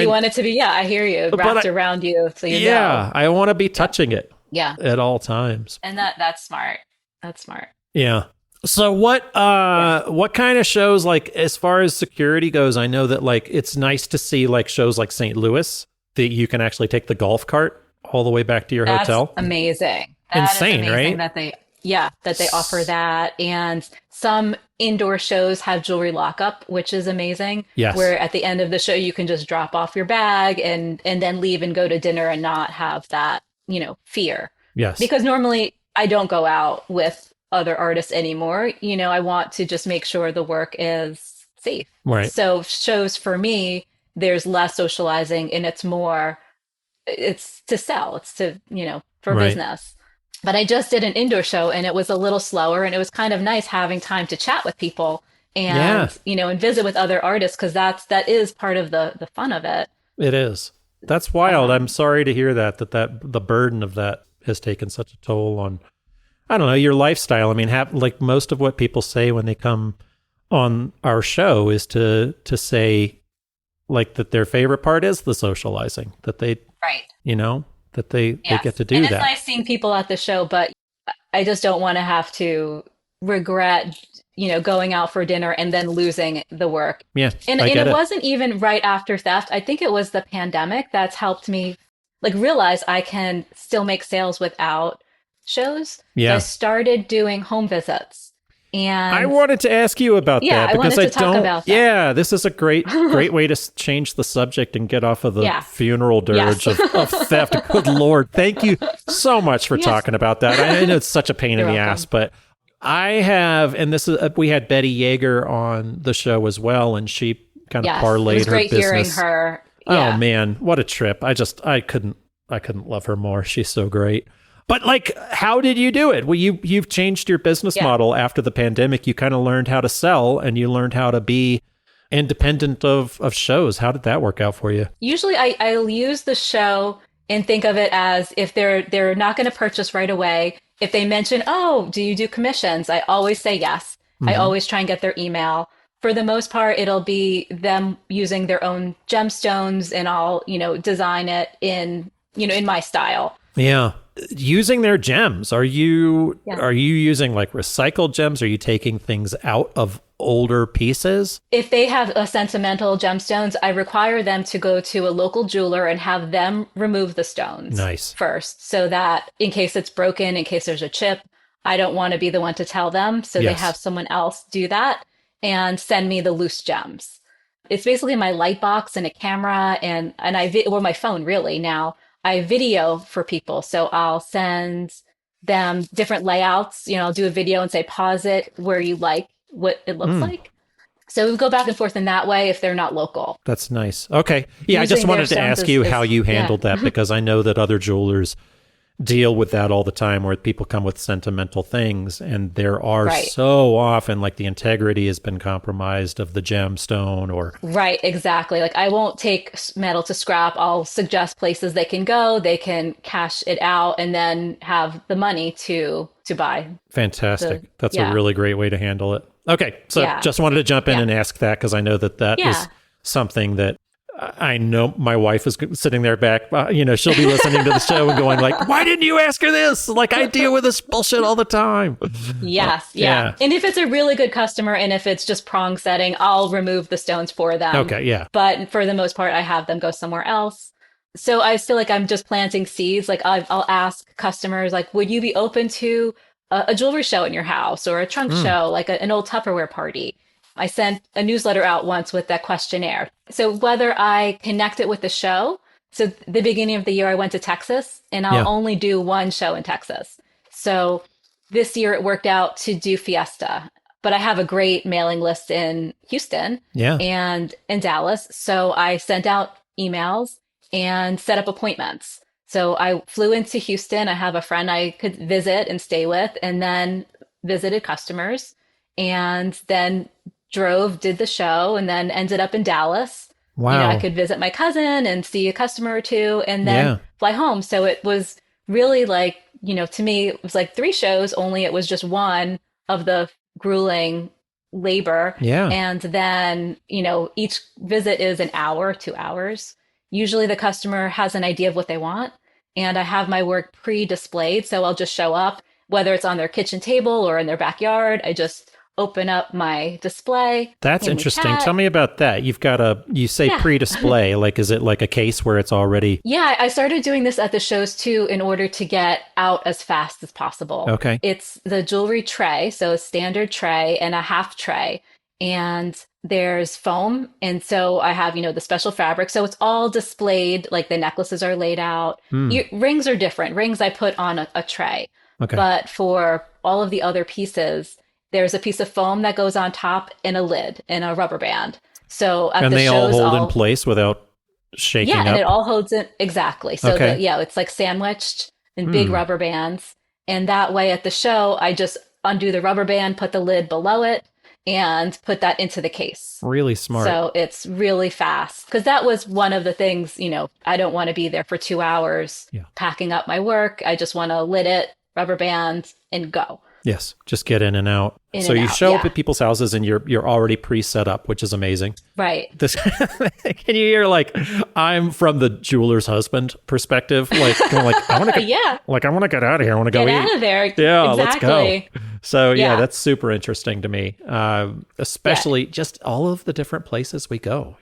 want it to be, I hear you, wrapped around you. So you know. I want to be touching it. Yeah. At all times. And that's smart. That's smart. Yeah. So what kind of shows, like as far as security goes, I know that like it's nice to see like shows like St. Louis that you can actually take the golf cart all the way back to your hotel. Amazing. Insane, right? That that they offer that. And some indoor shows have jewelry lockup, which is amazing. Yes. Where at the end of the show, you can just drop off your bag and then leave and go to dinner and not have that, fear. Yes. Because normally I don't go out with other artists anymore. I want to just make sure the work is safe. Right. So shows for me, there's less socializing and it's to sell. It's to, for Right. business. But I just did an indoor show and it was a little slower and it was kind of nice having time to chat with people and, and visit with other artists because that is part of the fun of it. It is. That's wild. I'm sorry to hear that the burden of that has taken such a toll on, I don't know, your lifestyle. I mean, like most of what people say when they come on our show is to say like that their favorite part is the socializing, that they, right. That they get to do and that. It's nice seeing people at the show, but I just don't want to have to regret, going out for dinner and then losing the work. Yeah. And it wasn't even right after theft. I think it was the pandemic that's helped me like realize I can still make sales without shows. Yeah. So I started doing home visits. And I wanted to ask you about that because I wanted to talk about that. Yeah, this is a great way to change the subject and get off of the funeral dirge of theft. Good Lord. Thank you so much for talking about that. I know it's such a pain in the ass, but I have, and this is, we had Betty Yeager on the show as well, and she kind of parlayed it was great her business. Hearing her. Yeah. Oh man, what a trip. I couldn't love her more. She's so great. But like, how did you do it? Well, you've changed your business model after the pandemic. You kind of learned how to sell and you learned how to be independent of shows. How did that work out for you? Usually I'll use the show and think of it as if they're not going to purchase right away. If they mention, oh, do you do commissions? I always say yes. Mm-hmm. I always try and get their email. For the most part, it'll be them using their own gemstones and I'll, design it in my style. Yeah. Using their gems. Are you using like recycled gems? Are you taking things out of older pieces? If they have a sentimental gemstones, I require them to go to a local jeweler and have them remove the stones first. So that in case it's broken, in case there's a chip, I don't want to be the one to tell them. So they have someone else do that and send me the loose gems. It's basically my light box and a camera and my phone really now. I video for people. So I'll send them different layouts. I'll do a video and say, pause it where you like what it looks like. So we go back and forth in that way if they're not local. That's nice. Okay. Yeah, I just wanted to ask you how you handled that because I know that other jewelers deal with that all the time where people come with sentimental things and there are so often like the integrity has been compromised of the gemstone or right, exactly. Like I won't take metal to scrap. I'll suggest places they can go, they can cash it out and then have the money to buy. Fantastic. That's a really great way to handle it. Okay, so just wanted to jump in and ask that because I know that is something that I know my wife is sitting there back, she'll be listening to the show and going like, why didn't you ask her this? Like I deal with this bullshit all the time. Yes. Yeah. And if it's a really good customer and if it's just prong setting, I'll remove the stones for them. Okay. Yeah. But for the most part, I have them go somewhere else. So I feel like I'm just planting seeds. Like I'll ask customers, like, would you be open to a jewelry show in your house or a trunk show, like an old Tupperware party? I sent a newsletter out once with that questionnaire. So whether I connect it with the show, so the beginning of the year, I went to Texas and I'll only do one show in Texas. So this year it worked out to do Fiesta, but I have a great mailing list in Houston and in Dallas. So I sent out emails and set up appointments. So I flew into Houston. I have a friend I could visit and stay with and then visited customers and then did the show and then ended up in Dallas. Wow. I could visit my cousin and see a customer or two and then fly home. So it was really like, to me, it was like 3 shows, only it was just one of the grueling labor. Yeah. And then, each visit is an hour, 2 hours. Usually the customer has an idea of what they want and I have my work pre-displayed. So I'll just show up, whether it's on their kitchen table or in their backyard. I just open up my display. That's interesting. Tell me about that. You say pre-display, like, is it like a case where it's already? Yeah, I started doing this at the shows too in order to get out as fast as possible. Okay. It's the jewelry tray, so a standard tray and a half tray. And there's foam. And so I have, the special fabric. So it's all displayed, like the necklaces are laid out. Rings are different. Rings I put on a tray. Okay. But for all of the other pieces, there's a piece of foam that goes on top and a lid and a rubber band. So at and the they shows, all hold in place without shaking up? Yeah, and it all holds in. Exactly. So okay. It's like sandwiched in big rubber bands. And that way at the show, I just undo the rubber band, put the lid below it, and put that into the case. Really smart. So it's really fast. Because that was one of the things, I don't want to be there for 2 hours packing up my work. I just want to lid it, rubber band, and go. Yes, just get in and out. So you show up at people's houses and you're already pre-set up, which is amazing. Right. Can you hear, like, I'm from the jeweler's husband perspective, like I want to I want to get out of here. I want to go get out of there. Yeah, exactly. Let's go. So that's super interesting to me, especially just all of the different places we go.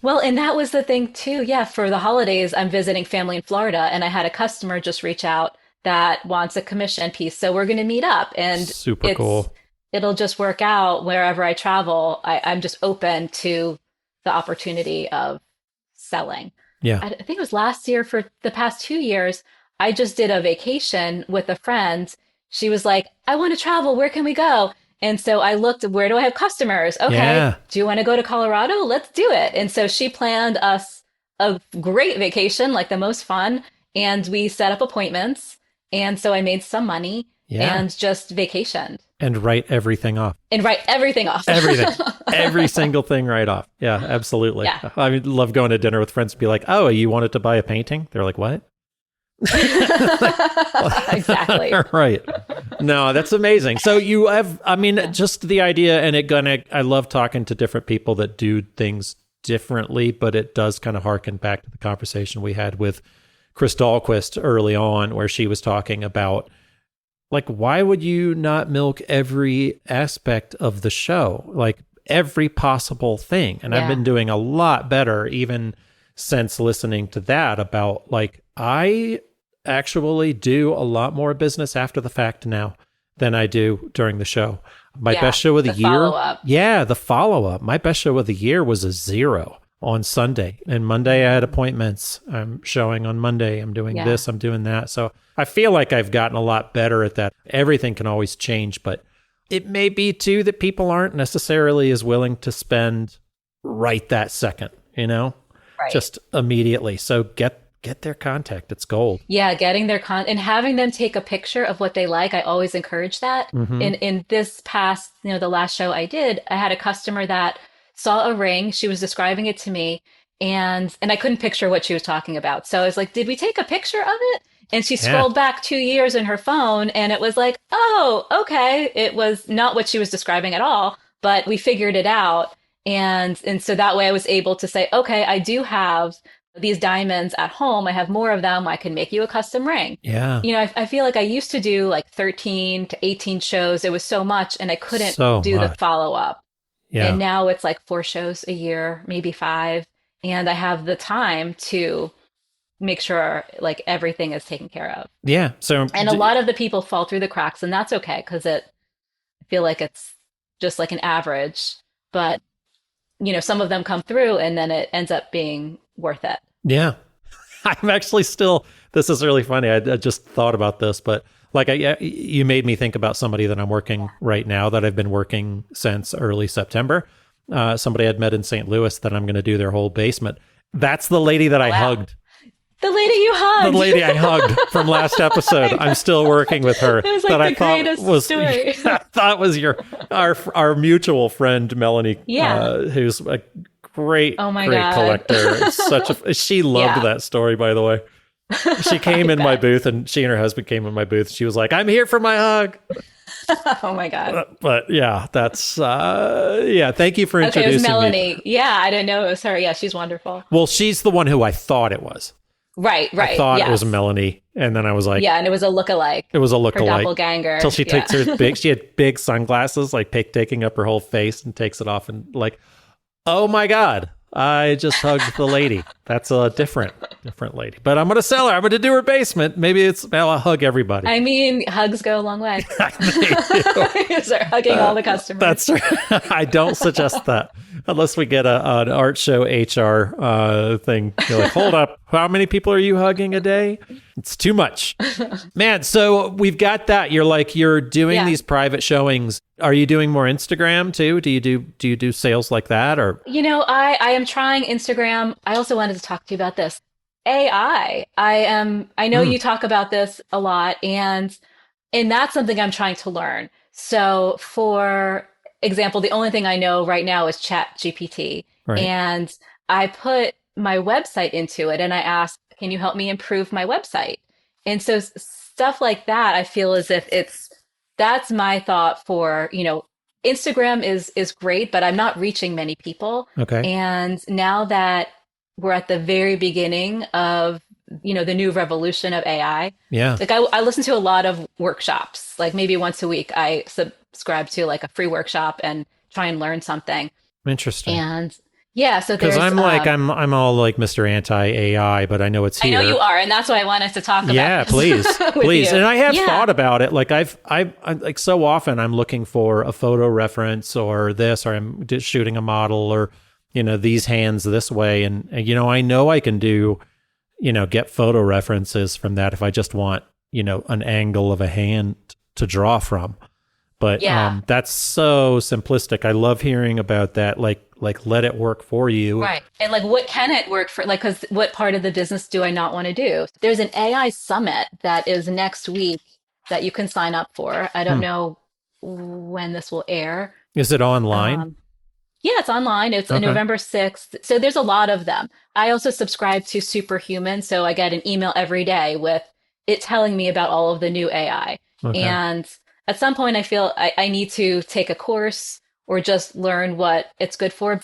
Well, and that was the thing too. Yeah, for the holidays, I'm visiting family in Florida, and I had a customer just reach out that wants a commission piece. So we're going to meet up, and super cool. It'll just work out wherever I travel. I'm just open to the opportunity of selling. Yeah. I think it was last year, for the past 2 years, I just did a vacation with a friend. She was like, I want to travel. Where can we go? And so I looked, where do I have customers? Okay. Do you want to go to Colorado? Let's do it. And so she planned us a great vacation, like the most fun. And we set up appointments. And so I made some money and just vacationed. And write everything off. Everything. Every single thing right off. Yeah, absolutely. Yeah. I love going to dinner with friends and be like, oh, you wanted to buy a painting? They're like, what? Exactly. Right. No, that's amazing. So you have, just the idea, and I love talking to different people that do things differently, but it does kind of harken back to the conversation we had with Chris Dahlquist early on, where she was talking about, like, why would you not milk every aspect of the show? Like, every possible thing. And I've been doing a lot better even since listening to that about, like, I actually do a lot more business after the fact now than I do during the show. My best show of the year. Follow-up. Yeah, the follow-up. My best show of the year was a 0 on Sunday. And Monday I had appointments. I'm showing on Monday. I'm doing this, I'm doing that. So I feel like I've gotten a lot better at that. Everything can always change, but it may be too that people aren't necessarily as willing to spend right that second, just immediately. So get their contact. It's gold. Yeah, getting their and having them take a picture of what they like. I always encourage that. Mm-hmm. In this past, the last show I did, I had a customer that saw a ring. She was describing it to me, and I couldn't picture what she was talking about. So I was like, did we take a picture of it? And she scrolled back 2 years in her phone, and it was like, oh, okay. It was not what she was describing at all, but we figured it out. And so that way I was able to say, okay, I do have these diamonds at home. I have more of them. I can make you a custom ring. Yeah. I feel like I used to do like 13 to 18 shows. It was so much, and I couldn't do the follow-up. Yeah. And now it's like 4 shows a year, maybe 5. And I have the time to make sure like everything is taken care of. Yeah. And a lot of the people fall through the cracks, and that's okay, because I feel like it's just like an average, but some of them come through and then it ends up being worth it. Yeah. I'm actually this is really funny. I just thought about this, but like you made me think about somebody that I'm working right now that I've been working since early September. Somebody I'd met in St. Louis that I'm going to do their whole basement. That's the lady that I hugged. The lady you hugged. The lady I hugged from last episode. I'm still working with her. It was like that the greatest story. I thought was our mutual friend Melanie. Yeah. Who's a great God. collector. She loved that story, by the way. She came in my booth, and she and her husband came in my booth. She was like, "I'm here for my hug." Oh my God. But yeah, that's thank you for introducing me. It was Melanie. Me. Yeah, I didn't know it was her. Yeah, she's wonderful. Well, she's the one who I thought it was. Right. I thought yes. it was Melanie, and then I was like, yeah, and it was a lookalike. It was a Her lookalike. doppelganger. Until she takes her she had big sunglasses, like taking up her whole face, and takes it off, and like, oh my God, I just hugged the lady. That's a different lady. But I'm going to sell her. I'm going to do her basement. Maybe I'll hug everybody. I mean, hugs go a long way. You start hugging all the customers. That's right. I don't suggest that unless we get an art show HR thing. You're like, hold up. How many people are you hugging a day? It's too much. Man, so we've got that. You're doing these private showings. Are you doing more Instagram too? Do you do sales like that, or? I am trying Instagram. I also wanted to talk to you about this. AI. I know you talk about this a lot, and that's something I'm trying to learn. So for example, the only thing I know right now is ChatGPT. Right. And I put my website into it and I asked, can you help me improve my website? And so stuff like that, I feel as if that's my thought for, Instagram is great, but I'm not reaching many people. Okay. And now that we're at the very beginning of, the new revolution of AI. Yeah. Like I listen to a lot of workshops, like maybe once a week I subscribe to like a free workshop and try and learn something. Interesting. And yeah, so there's... Because I'm all like Mr. Anti-AI, but I know it's here. I know you are, and that's why I wanted to talk about Yeah, this please. You. And I have thought about it. Like I like so often I'm looking for a photo reference or this, or I'm just shooting a model, or, these hands this way. And, I know I can do, get photo references from that if I just want, an angle of a hand to draw from. But that's so simplistic. I love hearing about that. Like let it work for you. Right. And like, what can it work for? Like, because what part of the business do I not want to do? There's an AI summit that is next week that you can sign up for. I don't know when this will air. Is it online? Yeah, it's online. It's November 6th. So there's a lot of them. I also subscribe to Superhuman. So I get an email every day with it telling me about all of the new AI. Okay. And at some point I feel I need to take a course or just learn what it's good for.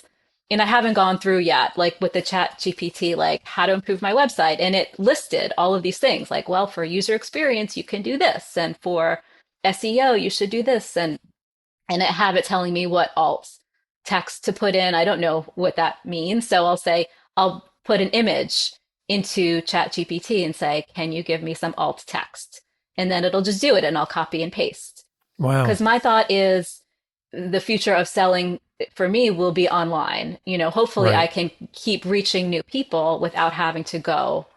And I haven't gone through yet, like with the Chat GPT, like how to improve my website. And it listed all of these things like, well, for user experience, you can do this. And for SEO, you should do this. And it have it telling me what alt text to put in. I don't know what that means. So I'll put an image into Chat GPT and say, can you give me some alt text? And then it'll just do it and I'll copy and paste. Wow. Because my thought is the future of selling for me will be online. Hopefully I can keep reaching new people without having to go,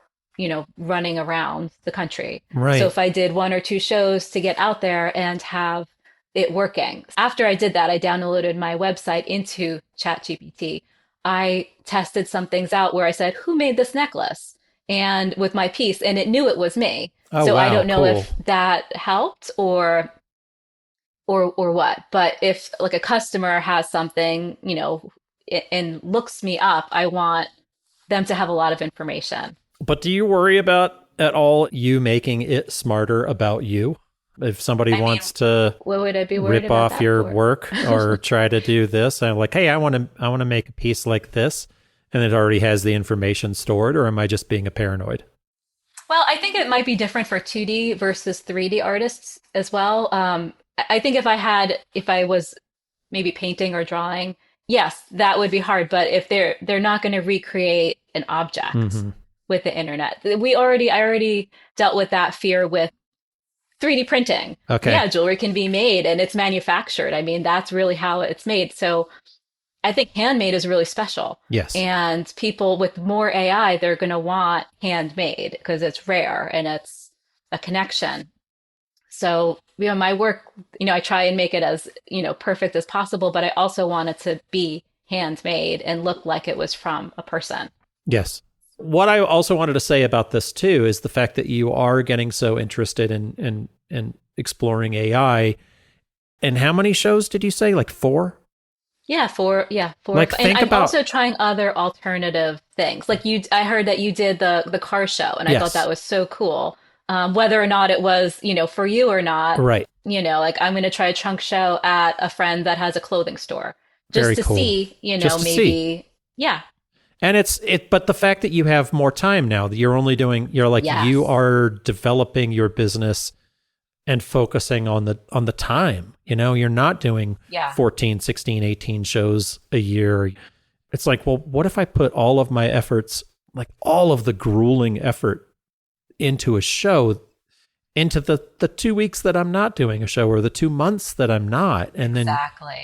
running around the country. Right. So if I did 1 or 2 shows to get out there and have it working. After I did that, I downloaded my website into ChatGPT. I tested some things out where I said, who made this necklace? And with my piece, and it knew it was me. Oh, so wow, I don't know cool. if that helped or what. But if like a customer has something, and looks me up, I want them to have a lot of information. But do you worry about at all you making it smarter about you? If somebody wants to what would I be worried rip about off that your for? work or try to do this, and I'm like, hey, I want to make a piece like this, and it already has the information stored, or am I just being a paranoid? Well, I think it might be different for 2D versus 3D artists as well. I think if I was maybe painting or drawing, yes, that would be hard. But if they're not going to recreate an object with the internet, I already dealt with that fear with 3D printing. Okay. Yeah, jewelry can be made and it's manufactured. I mean, that's really how it's made. So I think handmade is really special. Yes. And people with more AI, they're going to want handmade because it's rare and it's a connection. So, my work, I try and make it as, perfect as possible, but I also want it to be handmade and look like it was from a person. Yes. What I also wanted to say about this too is the fact that you are getting so interested in exploring AI. And how many shows did you say? Like 4? Yeah, 4. Like, and I'm also trying other alternative things. Like I heard that you did the car show, and I thought that was so cool. Whether or not it was, for you or not. Right. Like I'm going to try a trunk show at a friend that has a clothing store just Very to cool. see, Just to maybe. see. Yeah. But the fact that you have more time now, that you're like, Yes. you are developing your business and focusing on the time, you're not doing 14, 16, 18 shows a year. It's like, well, what if I put all of my efforts, like all of the grueling effort into a show, into the 2 weeks that I'm not doing a show, or the 2 months that I'm not, and then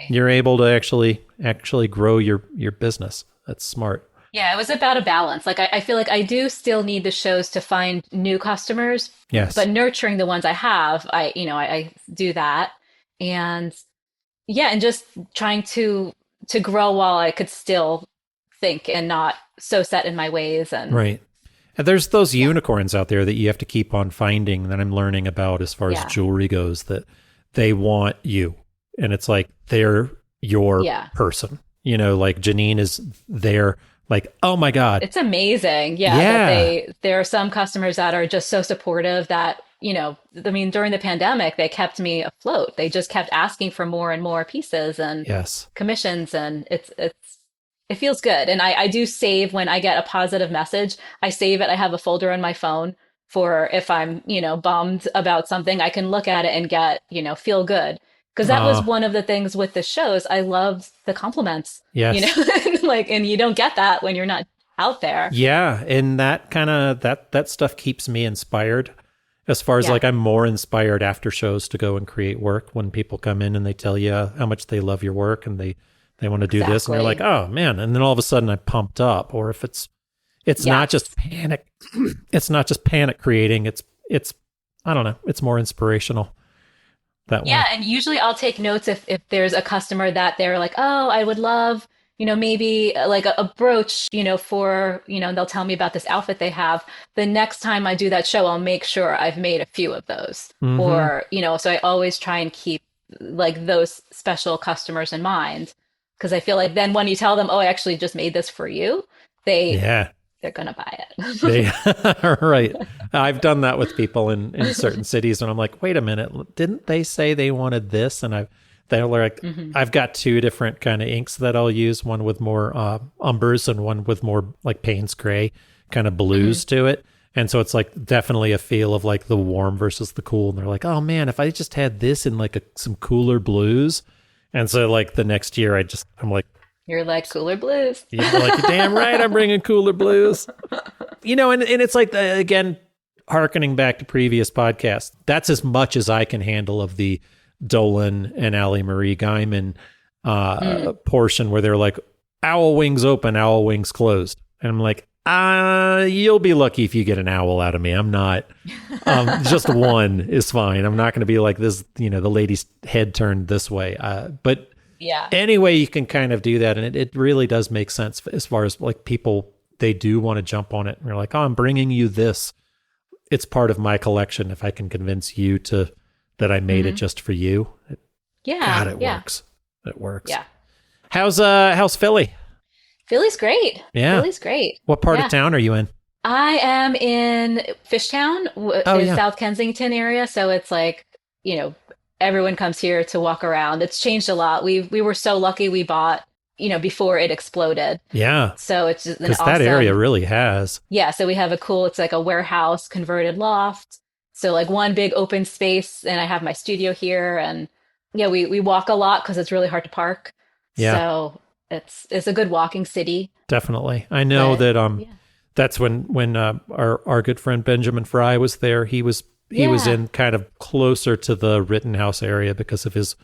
you're able to actually grow your business. That's smart. Yeah, it was about a balance. Like I feel like I do still need the shows to find new customers. Yes. But nurturing the ones I have, I do that. And and just trying to grow while I could still think and not so set in my ways. And right. And there's those unicorns out there that you have to keep on finding, that I'm learning about as far as jewelry goes, that they want you. And it's like, they're your person. Like Janine is there. Like, oh my God. It's amazing. That there are some customers that are just so supportive that, during the pandemic, they kept me afloat. They just kept asking for more and more pieces and commissions. And it feels good. And I do save when I get a positive message. I save it. I have a folder on my phone for if I'm, bummed about something, I can look at it and get, feel good. Because that was one of the things with the shows. I loved the compliments. Yes. And you don't get that when you're not out there. Yeah. And that kind of, that stuff keeps me inspired. As far as like, I'm more inspired after shows to go and create work when people come in and they tell you how much they love your work and they want to do this. And they're like, oh man. And then all of a sudden I'm pumped up. Or if it's not just panic, it's not just panic creating. It's, I don't know. It's more inspirational. That way. And usually I'll take notes if there's a customer that they're like, oh, I would love, maybe like a brooch, for, they'll tell me about this outfit they have. The next time I do that show, I'll make sure I've made a few of those. Mm-hmm. Or, so I always try and keep like those special customers in mind. Because I feel like then when you tell them, oh, I actually just made this for you, they're going to buy it. Right. I've done that with people in certain cities, and I'm like, wait a minute, didn't they say they wanted this? And they're like, I've got 2 different kind of inks that I'll use, one with more umbers and one with more like Payne's gray kind of blues to it. And so it's like definitely a feel of like the warm versus the cool. And they're like, oh man, if I just had this in like some cooler blues. And so like the next year I'm like, you're like, cooler blues. You're like, you're damn right, I'm bringing cooler blues. And it's like, again, hearkening back to previous podcasts, that's as much as I can handle of the Dolan and Allie Marie Guyman portion where they're like, owl wings open, owl wings closed. And I'm like, you'll be lucky if you get an owl out of me. I'm not, just one is fine. I'm not going to be like this, the lady's head turned this way. But anyway, you can kind of do that. And it really does make sense as far as like people, they do want to jump on it. And you're like, oh, I'm bringing you this. It's part of my collection. If I can convince you that I made it just for you. God, it works. It works. Yeah. How's Philly? Philly's great. Yeah. Philly's great. What part of town are you in? I am in Fishtown, South Kensington area. So it's like, everyone comes here to walk around. It's changed a lot. We were so lucky we bought, before it exploded. Yeah. So it's just because that area really has. Yeah. So we have it's like a warehouse converted loft. So like one big open space, and I have my studio here, and we walk a lot because it's really hard to park. Yeah. So it's a good walking city. Definitely. I know that that's when our good friend Benjamin Fry was there. He was in kind of closer to the Rittenhouse area because of his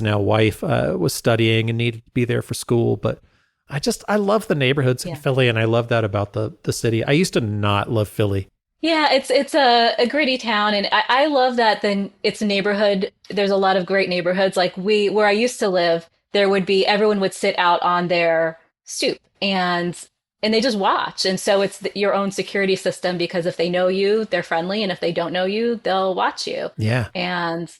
now wife was studying and needed to be there for school. But I love the neighborhoods in Philly, and I love that about the city. I used to not love Philly. Yeah, it's a gritty town, and I love that. Then it's a neighborhood. There's a lot of great neighborhoods. Like where I used to live, everyone would sit out on their stoop and they just watch. And so it's your own security system, because if they know you, they're friendly, and if they don't know you, they'll watch you. Yeah. And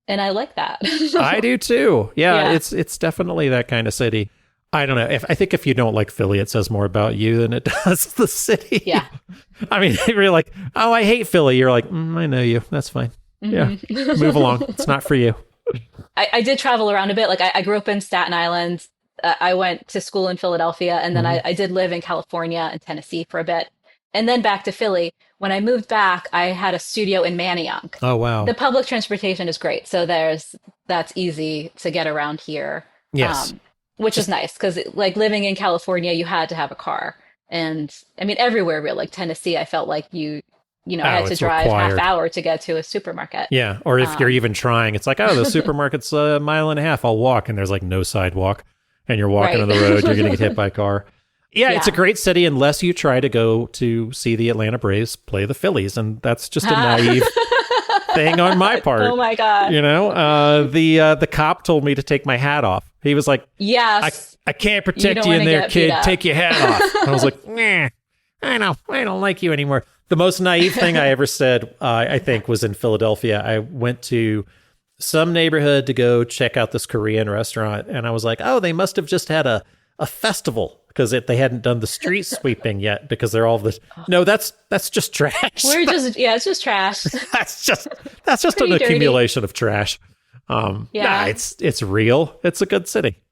I like that. I do too. Yeah, it's definitely that kind of city. I don't know. I think if you don't like Philly, it says more about you than it does the city. Yeah. I mean, if you're like, oh, I hate Philly, you're like, I know you. That's fine. Mm-hmm. Yeah. Move along. It's not for you. I did travel around a bit. Like I grew up in Staten Island. I went to school in Philadelphia, and then I did live in California and Tennessee for a bit, and then back to Philly. When I moved back, I had a studio in Manayunk. Oh, wow. The public transportation is great. So that's easy to get around here. Yes. Which is nice because like living in California, you had to have a car. And I mean, everywhere really, like Tennessee, I felt like I had to drive required. half hour to get to a supermarket. Yeah. Or if you're even trying, it's like, oh, the supermarket's a mile and a half. I'll walk. And there's like no sidewalk. And you're walking on the road. You're going to get hit by a car. Yeah, it's a great city unless you try to go to see the Atlanta Braves play the Phillies. And that's just a naive thing on my part. Oh, my God. You know, the cop told me to take my hat off. He was like, yes, I can't protect you in there, kid. Take your hat off. I was like, nah, I don't like you anymore. The most naive thing I ever said, I think, was in Philadelphia. I went to some neighborhood to go check out this Korean restaurant. And I was like, oh, they must have just had a festival because they hadn't done the street sweeping yet because they're all no, that's just trash. It's just trash. that's just an accumulation of trash. Nah, it's real. It's a good city.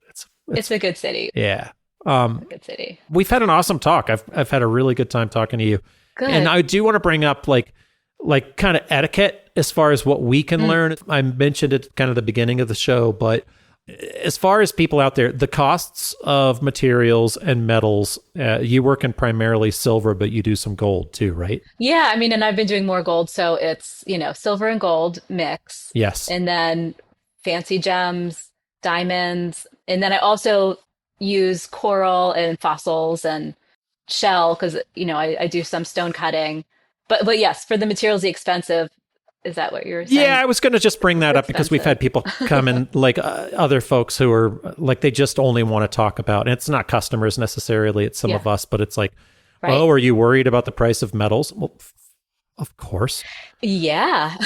It's a good city. Yeah. A good city. We've had an awesome talk. I've had a really good time talking to you. Good. And I do want to bring up like kind of etiquette as far as what we can learn. I mentioned it kind of the beginning of the show, but as far as people out there, the costs of materials and metals, you work in primarily silver, but you do some gold too, right? Yeah. I mean, and I've been doing more gold. So it's, silver and gold mix. Yes. And then fancy gems, diamonds. And then I also use coral and fossils and shell because, I do some stone cutting. But yes, for the materials, the expensive. Is that what you're saying? Yeah, I was going to just bring that up because we've had people come in, like other folks who are like, they just only want to talk about, and it's not customers necessarily, it's some of us, but it's like, oh, are you worried about the price of metals? Well, of course. Yeah.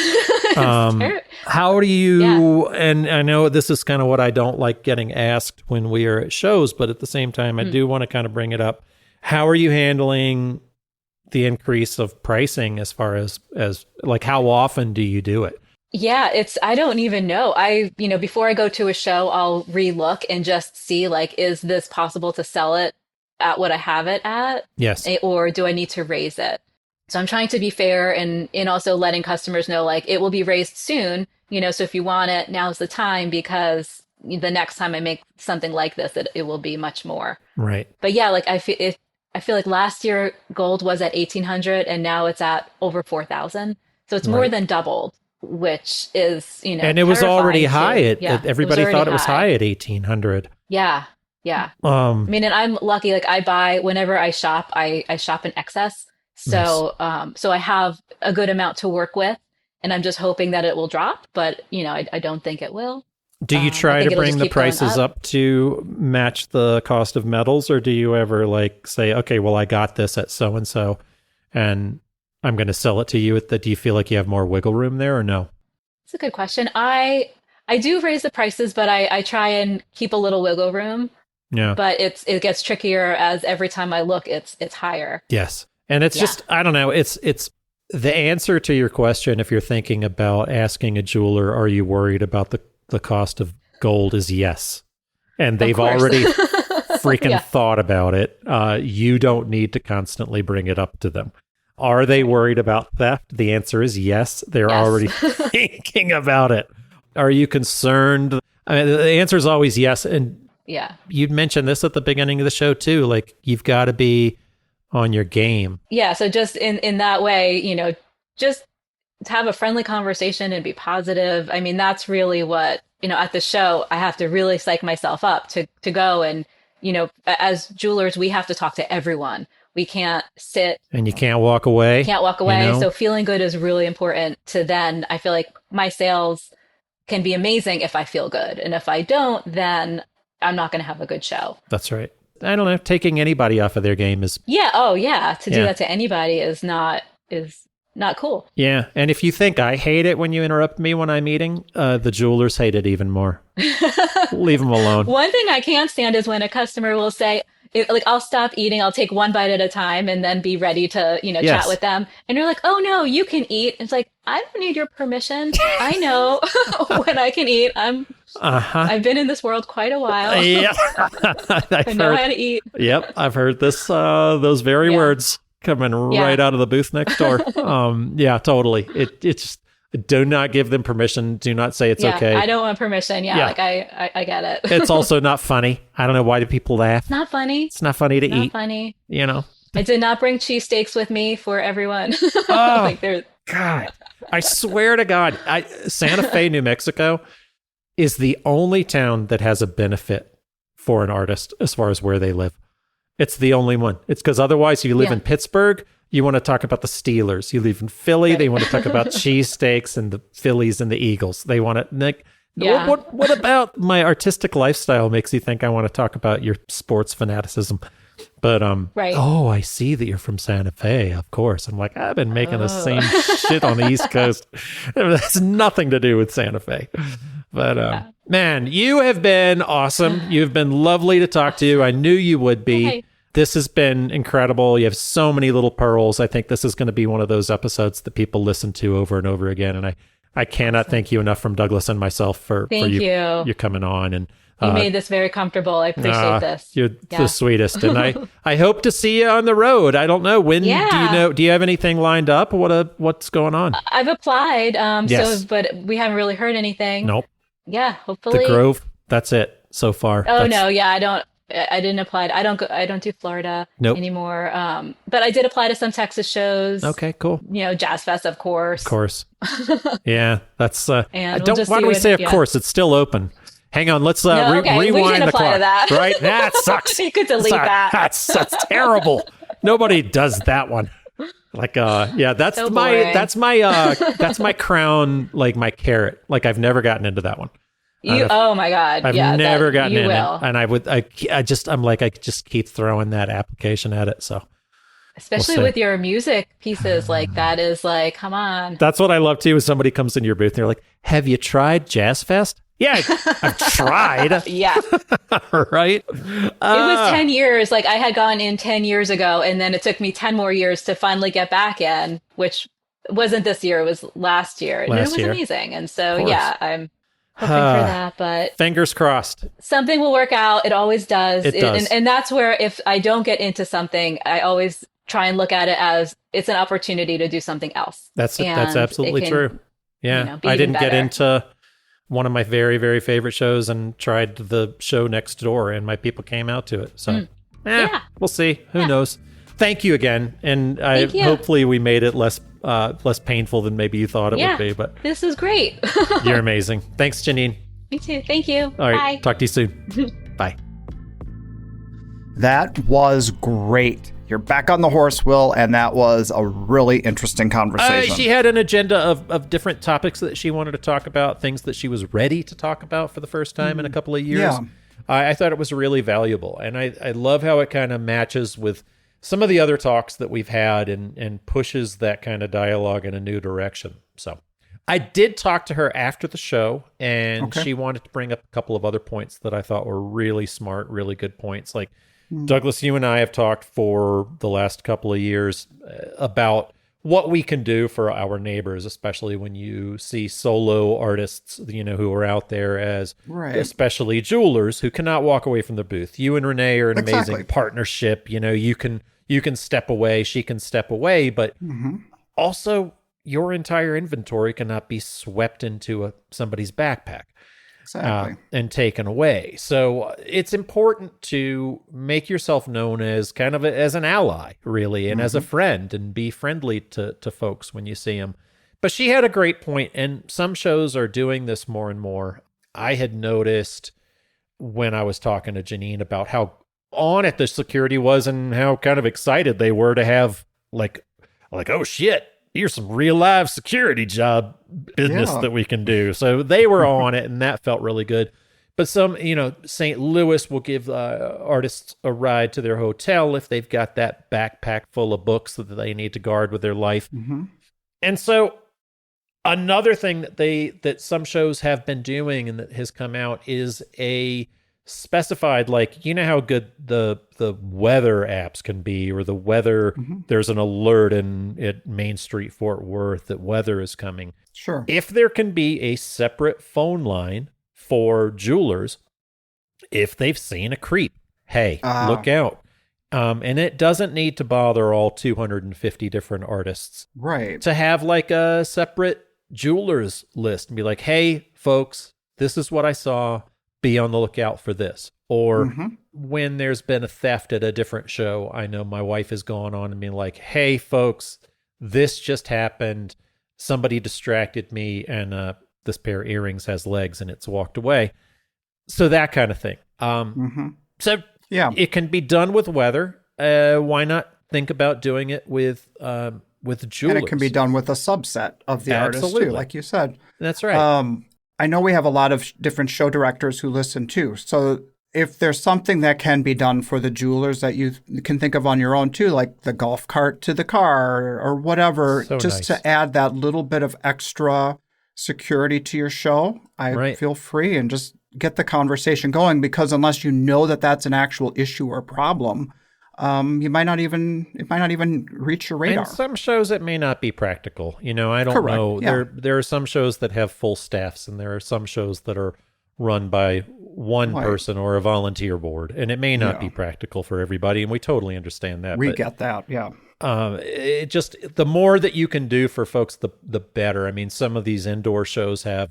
How do you, and I know this is kind of what I don't like getting asked when we are at shows, but at the same time, I do want to kind of bring it up. How are you handling the increase of pricing as far as like how often do you do it? Yeah, I don't even know. Before I go to a show, I'll relook and just see like, is this possible to sell it at what I have it at? Yes. Or do I need to raise it? So I'm trying to be fair and also letting customers know like it will be raised soon, so if you want it, now's the time because the next time I make something like this, it will be much more. Right. But yeah, like I feel like last year gold was at 1,800 and now it's at over 4,000. So it's more than doubled, which is, and it was already high. Everybody thought it was high at 1,800. Yeah. Yeah. I mean, and I'm lucky, like I buy whenever I shop, I shop in excess. So, so I have a good amount to work with and I'm just hoping that it will drop, but I don't think it will. Do you try to bring the prices up to match the cost of metals, or do you ever like say, okay, well, I got this at so-and-so and I'm going to sell it to you at do you feel like you have more wiggle room there or no? It's a good question. I do raise the prices, but I try and keep a little wiggle room. Yeah. But it gets trickier as every time I look, it's higher. Yes. And it's just, I don't know, it's the answer to your question. If you're thinking about asking a jeweler, are you worried about the cost of gold, is yes. And they've already freaking thought about it. You don't need to constantly bring it up to them. Are they worried about theft? The answer is yes. They're already thinking about it. Are you concerned? I mean, the answer is always yes. And you'd mentioned this at the beginning of the show too. Like you've got to be on your game. Yeah. So just in that way, just to have a friendly conversation and be positive. I mean, that's really what, at the show, I have to really psych myself up to go. And, as jewelers, we have to talk to everyone. We can't sit. And you can't walk away. So feeling good is really important to then, I feel like my sales can be amazing if I feel good. And if I don't, then I'm not going to have a good show. That's right. I don't know. Taking anybody off of their game is. Yeah. Oh, yeah. To do that to anybody is not cool. Yeah. And if you think I hate it when you interrupt me when I'm eating, the jewelers hate it even more. Leave them alone. One thing I can't stand is when a customer will say, like I'll stop eating, I'll take one bite at a time and then be ready to, Yes. chat with them. And you're like, oh no, you can eat. It's like, I don't need your permission. I know when I can eat. I've been in this world quite a while. Yeah. I know how to eat. Yep. I've heard those very words coming right out of the booth next door. Yeah, totally. It's do not give them permission. Do not say it's okay. I don't want permission. Yeah. Like I get it. It's also not funny. I don't know why do people laugh. It's not funny. It's not funny to eat. Not funny. I did not bring cheesesteaks with me for everyone. Oh, God. I swear to God, Santa Fe, New Mexico is the only town that has a benefit for an artist as far as where they live. It's the only one. It's because otherwise you live in Pittsburgh, you want to talk about the Steelers. You live in Philly, they want to talk about cheesesteaks and the Phillies and the Eagles. They want to... What about my artistic lifestyle makes you think I want to talk about your sports fanaticism? But oh, I see that you're from Santa Fe, of course. I'm like, I've been making the same shit on the East Coast. It has nothing to do with Santa Fe. But man, you have been awesome. You've been lovely to talk to. I knew you would be. Okay. This has been incredible. You have so many little pearls. I think this is going to be one of those episodes that people listen to over and over again. And I cannot thank you enough from Douglas and myself for you coming on. And you made this very comfortable. I appreciate this. You're the sweetest. And I hope to see you on the road. I don't know. When do you have anything lined up? What's going on? I've applied. But we haven't really heard anything. Nope. Yeah, hopefully. The Grove. That's it so far. Oh, no. Yeah, I didn't apply. I don't do Florida anymore. But I did apply to some Texas shows. Okay, cool. Jazz Fest, of course. Of course. Yeah, that's. And why do we say of course? It's still open. Hang on, let's rewind the clock. That. Right? That sucks. You could delete that. That's terrible. Nobody does that one. Like, that's so that's my crown, like my carrot. Like I've never gotten into that one. Oh my God. I've never gotten in will. it. And I just keep throwing that application at it. So especially with your music pieces, like that is like, come on. That's what I love too, is somebody comes in your booth and they're like, have you tried Jazz Fest? Yeah, I've tried. Yeah. Right? It was 10 years. Like I had gone in 10 years ago, and then it took me 10 more years to finally get back in, which wasn't this year. It was last year. And it was amazing. And so, I'm hoping for that. But fingers crossed. Something will work out. It always does. It does. And that's where if I don't get into something, I always try and look at it as it's an opportunity to do something else. That's absolutely true. Yeah. I didn't get into one of my very, very favorite shows and tried the show next door, and my people came out to it. So we'll see. Who knows? Thank you again. And hopefully we made it less painful than maybe you thought it would be. But this is great. You're amazing. Thanks, Janine. Me too. Thank you. All right. Bye. Talk to you soon. Bye. That was great. You're back on the horse, Will, and that was a really interesting conversation. She had an agenda of different topics that she wanted to talk about, things that she was ready to talk about for the first time in a couple of years. Yeah. I thought it was really valuable, and I love how it kind of matches with some of the other talks that we've had and pushes that kind of dialogue in a new direction. So I did talk to her after the show, and she wanted to bring up a couple of other points that I thought were really smart, really good points. Like, Douglas, you and I have talked for the last couple of years about what we can do for our neighbors, especially when you see solo artists, who are out there as especially jewelers who cannot walk away from the booth. You and Renee are an amazing partnership. You can step away, she can step away, but also your entire inventory cannot be swept into somebody's backpack. Exactly. And taken away. So it's important to make yourself known as kind of as an ally, really, and as a friend, and be friendly to folks when you see them. But she had a great point, and some shows are doing this more and more. I had noticed when I was talking to Janine about how on it the security was and how kind of excited they were to have like, oh shit, here's some real live security job business that we can do. So they were on it, and that felt really good. But some, St. Louis will give artists a ride to their hotel if they've got that backpack full of books that they need to guard with their life. And so another thing that some shows have been doing and that has come out is a specified, like, you know how good the weather apps can be, or the weather, there's an alert at Main Street, Fort Worth, that weather is coming. Sure. If there can be a separate phone line for jewelers, if they've seen a creep, hey, look out. And it doesn't need to bother all 250 different artists. Right. To have like a separate jewelers list and be like, hey, folks, this is what I saw. Be on the lookout for this. Or when there's been a theft at a different show, I know my wife has gone on and been like, hey, folks, this just happened. Somebody distracted me, and this pair of earrings has legs and it's walked away. So that kind of thing. So it can be done with weather. Why not think about doing it with jewelers? And it can be done with a subset of the artists too, like you said. That's right. I know we have a lot of different show directors who listen too. So if there's something that can be done for the jewelers that you can think of on your own too, like the golf cart to the car or whatever, to add that little bit of extra security to your show, feel free and just get the conversation going, because unless you know that that's an actual issue or problem, it might not even reach your radar. And some shows it may not be practical. I don't know. Yeah. There are some shows that have full staffs, and there are some shows that are run by one person or a volunteer board, and it may not be practical for everybody, and we totally understand that. We get that, yeah. It just, the more that you can do for folks, the better. I mean, some of these indoor shows have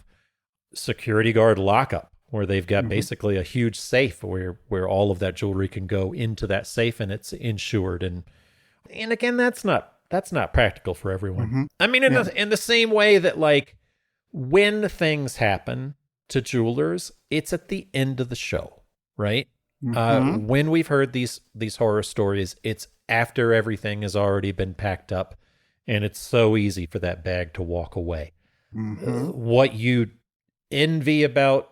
security guard lockup, where they've got basically a huge safe where all of that jewelry can go into that safe, and it's insured. And again, that's not practical for everyone. I mean, in the same way that, like, when things happen to jewelers, it's at the end of the show, right? When we've heard these horror stories, it's after everything has already been packed up, and it's so easy for that bag to walk away. What you envy about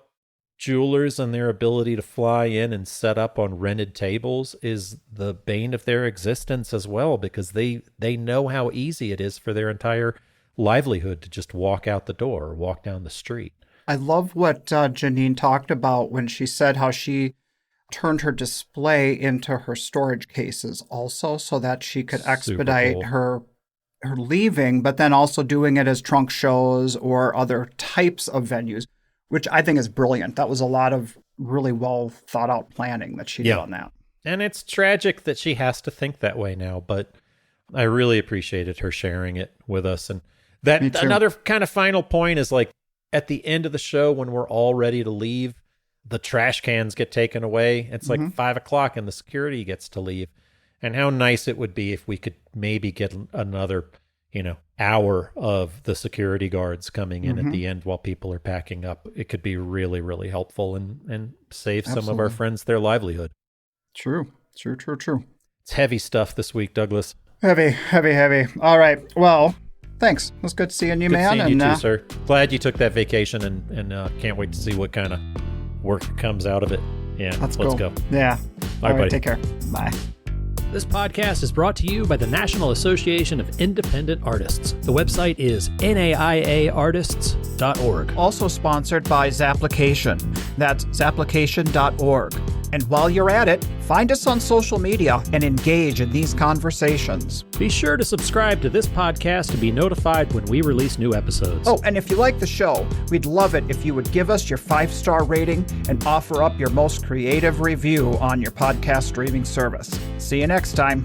jewelers and their ability to fly in and set up on rented tables is the bane of their existence as well, because they know how easy it is for their entire livelihood to just walk out the door or walk down the street. I love what Janine talked about when she said how she turned her display into her storage cases also, so that she could expedite her leaving, but then also doing it as trunk shows or other types of venues, which I think is brilliant. That was a lot of really well thought out planning that she did on that. And it's tragic that she has to think that way now, but I really appreciated her sharing it with us. And that another kind of final point is, like, at the end of the show, when we're all ready to leave, the trash cans get taken away. It's like 5 o'clock and the security gets to leave. And how nice it would be if we could maybe get another, hour of the security guards coming in at the end while people are packing up. It could be really, really helpful and save some of our friends their livelihood. True. It's heavy stuff this week, Douglas. Heavy. All right. Well, thanks. It was good seeing you, man. Good seeing you too, sir. Glad you took that vacation, and can't wait to see what kind of work comes out of it. Yeah, let's go. Yeah. All right, buddy. Take care. Bye. This podcast is brought to you by the National Association of Independent Artists. The website is naiaartists.org. Also sponsored by Zapplication. That's zapplication.org. And while you're at it, find us on social media and engage in these conversations. Be sure to subscribe to this podcast to be notified when we release new episodes. Oh, and if you like the show, we'd love it if you would give us your 5-star rating and offer up your most creative review on your podcast streaming service. See you next time.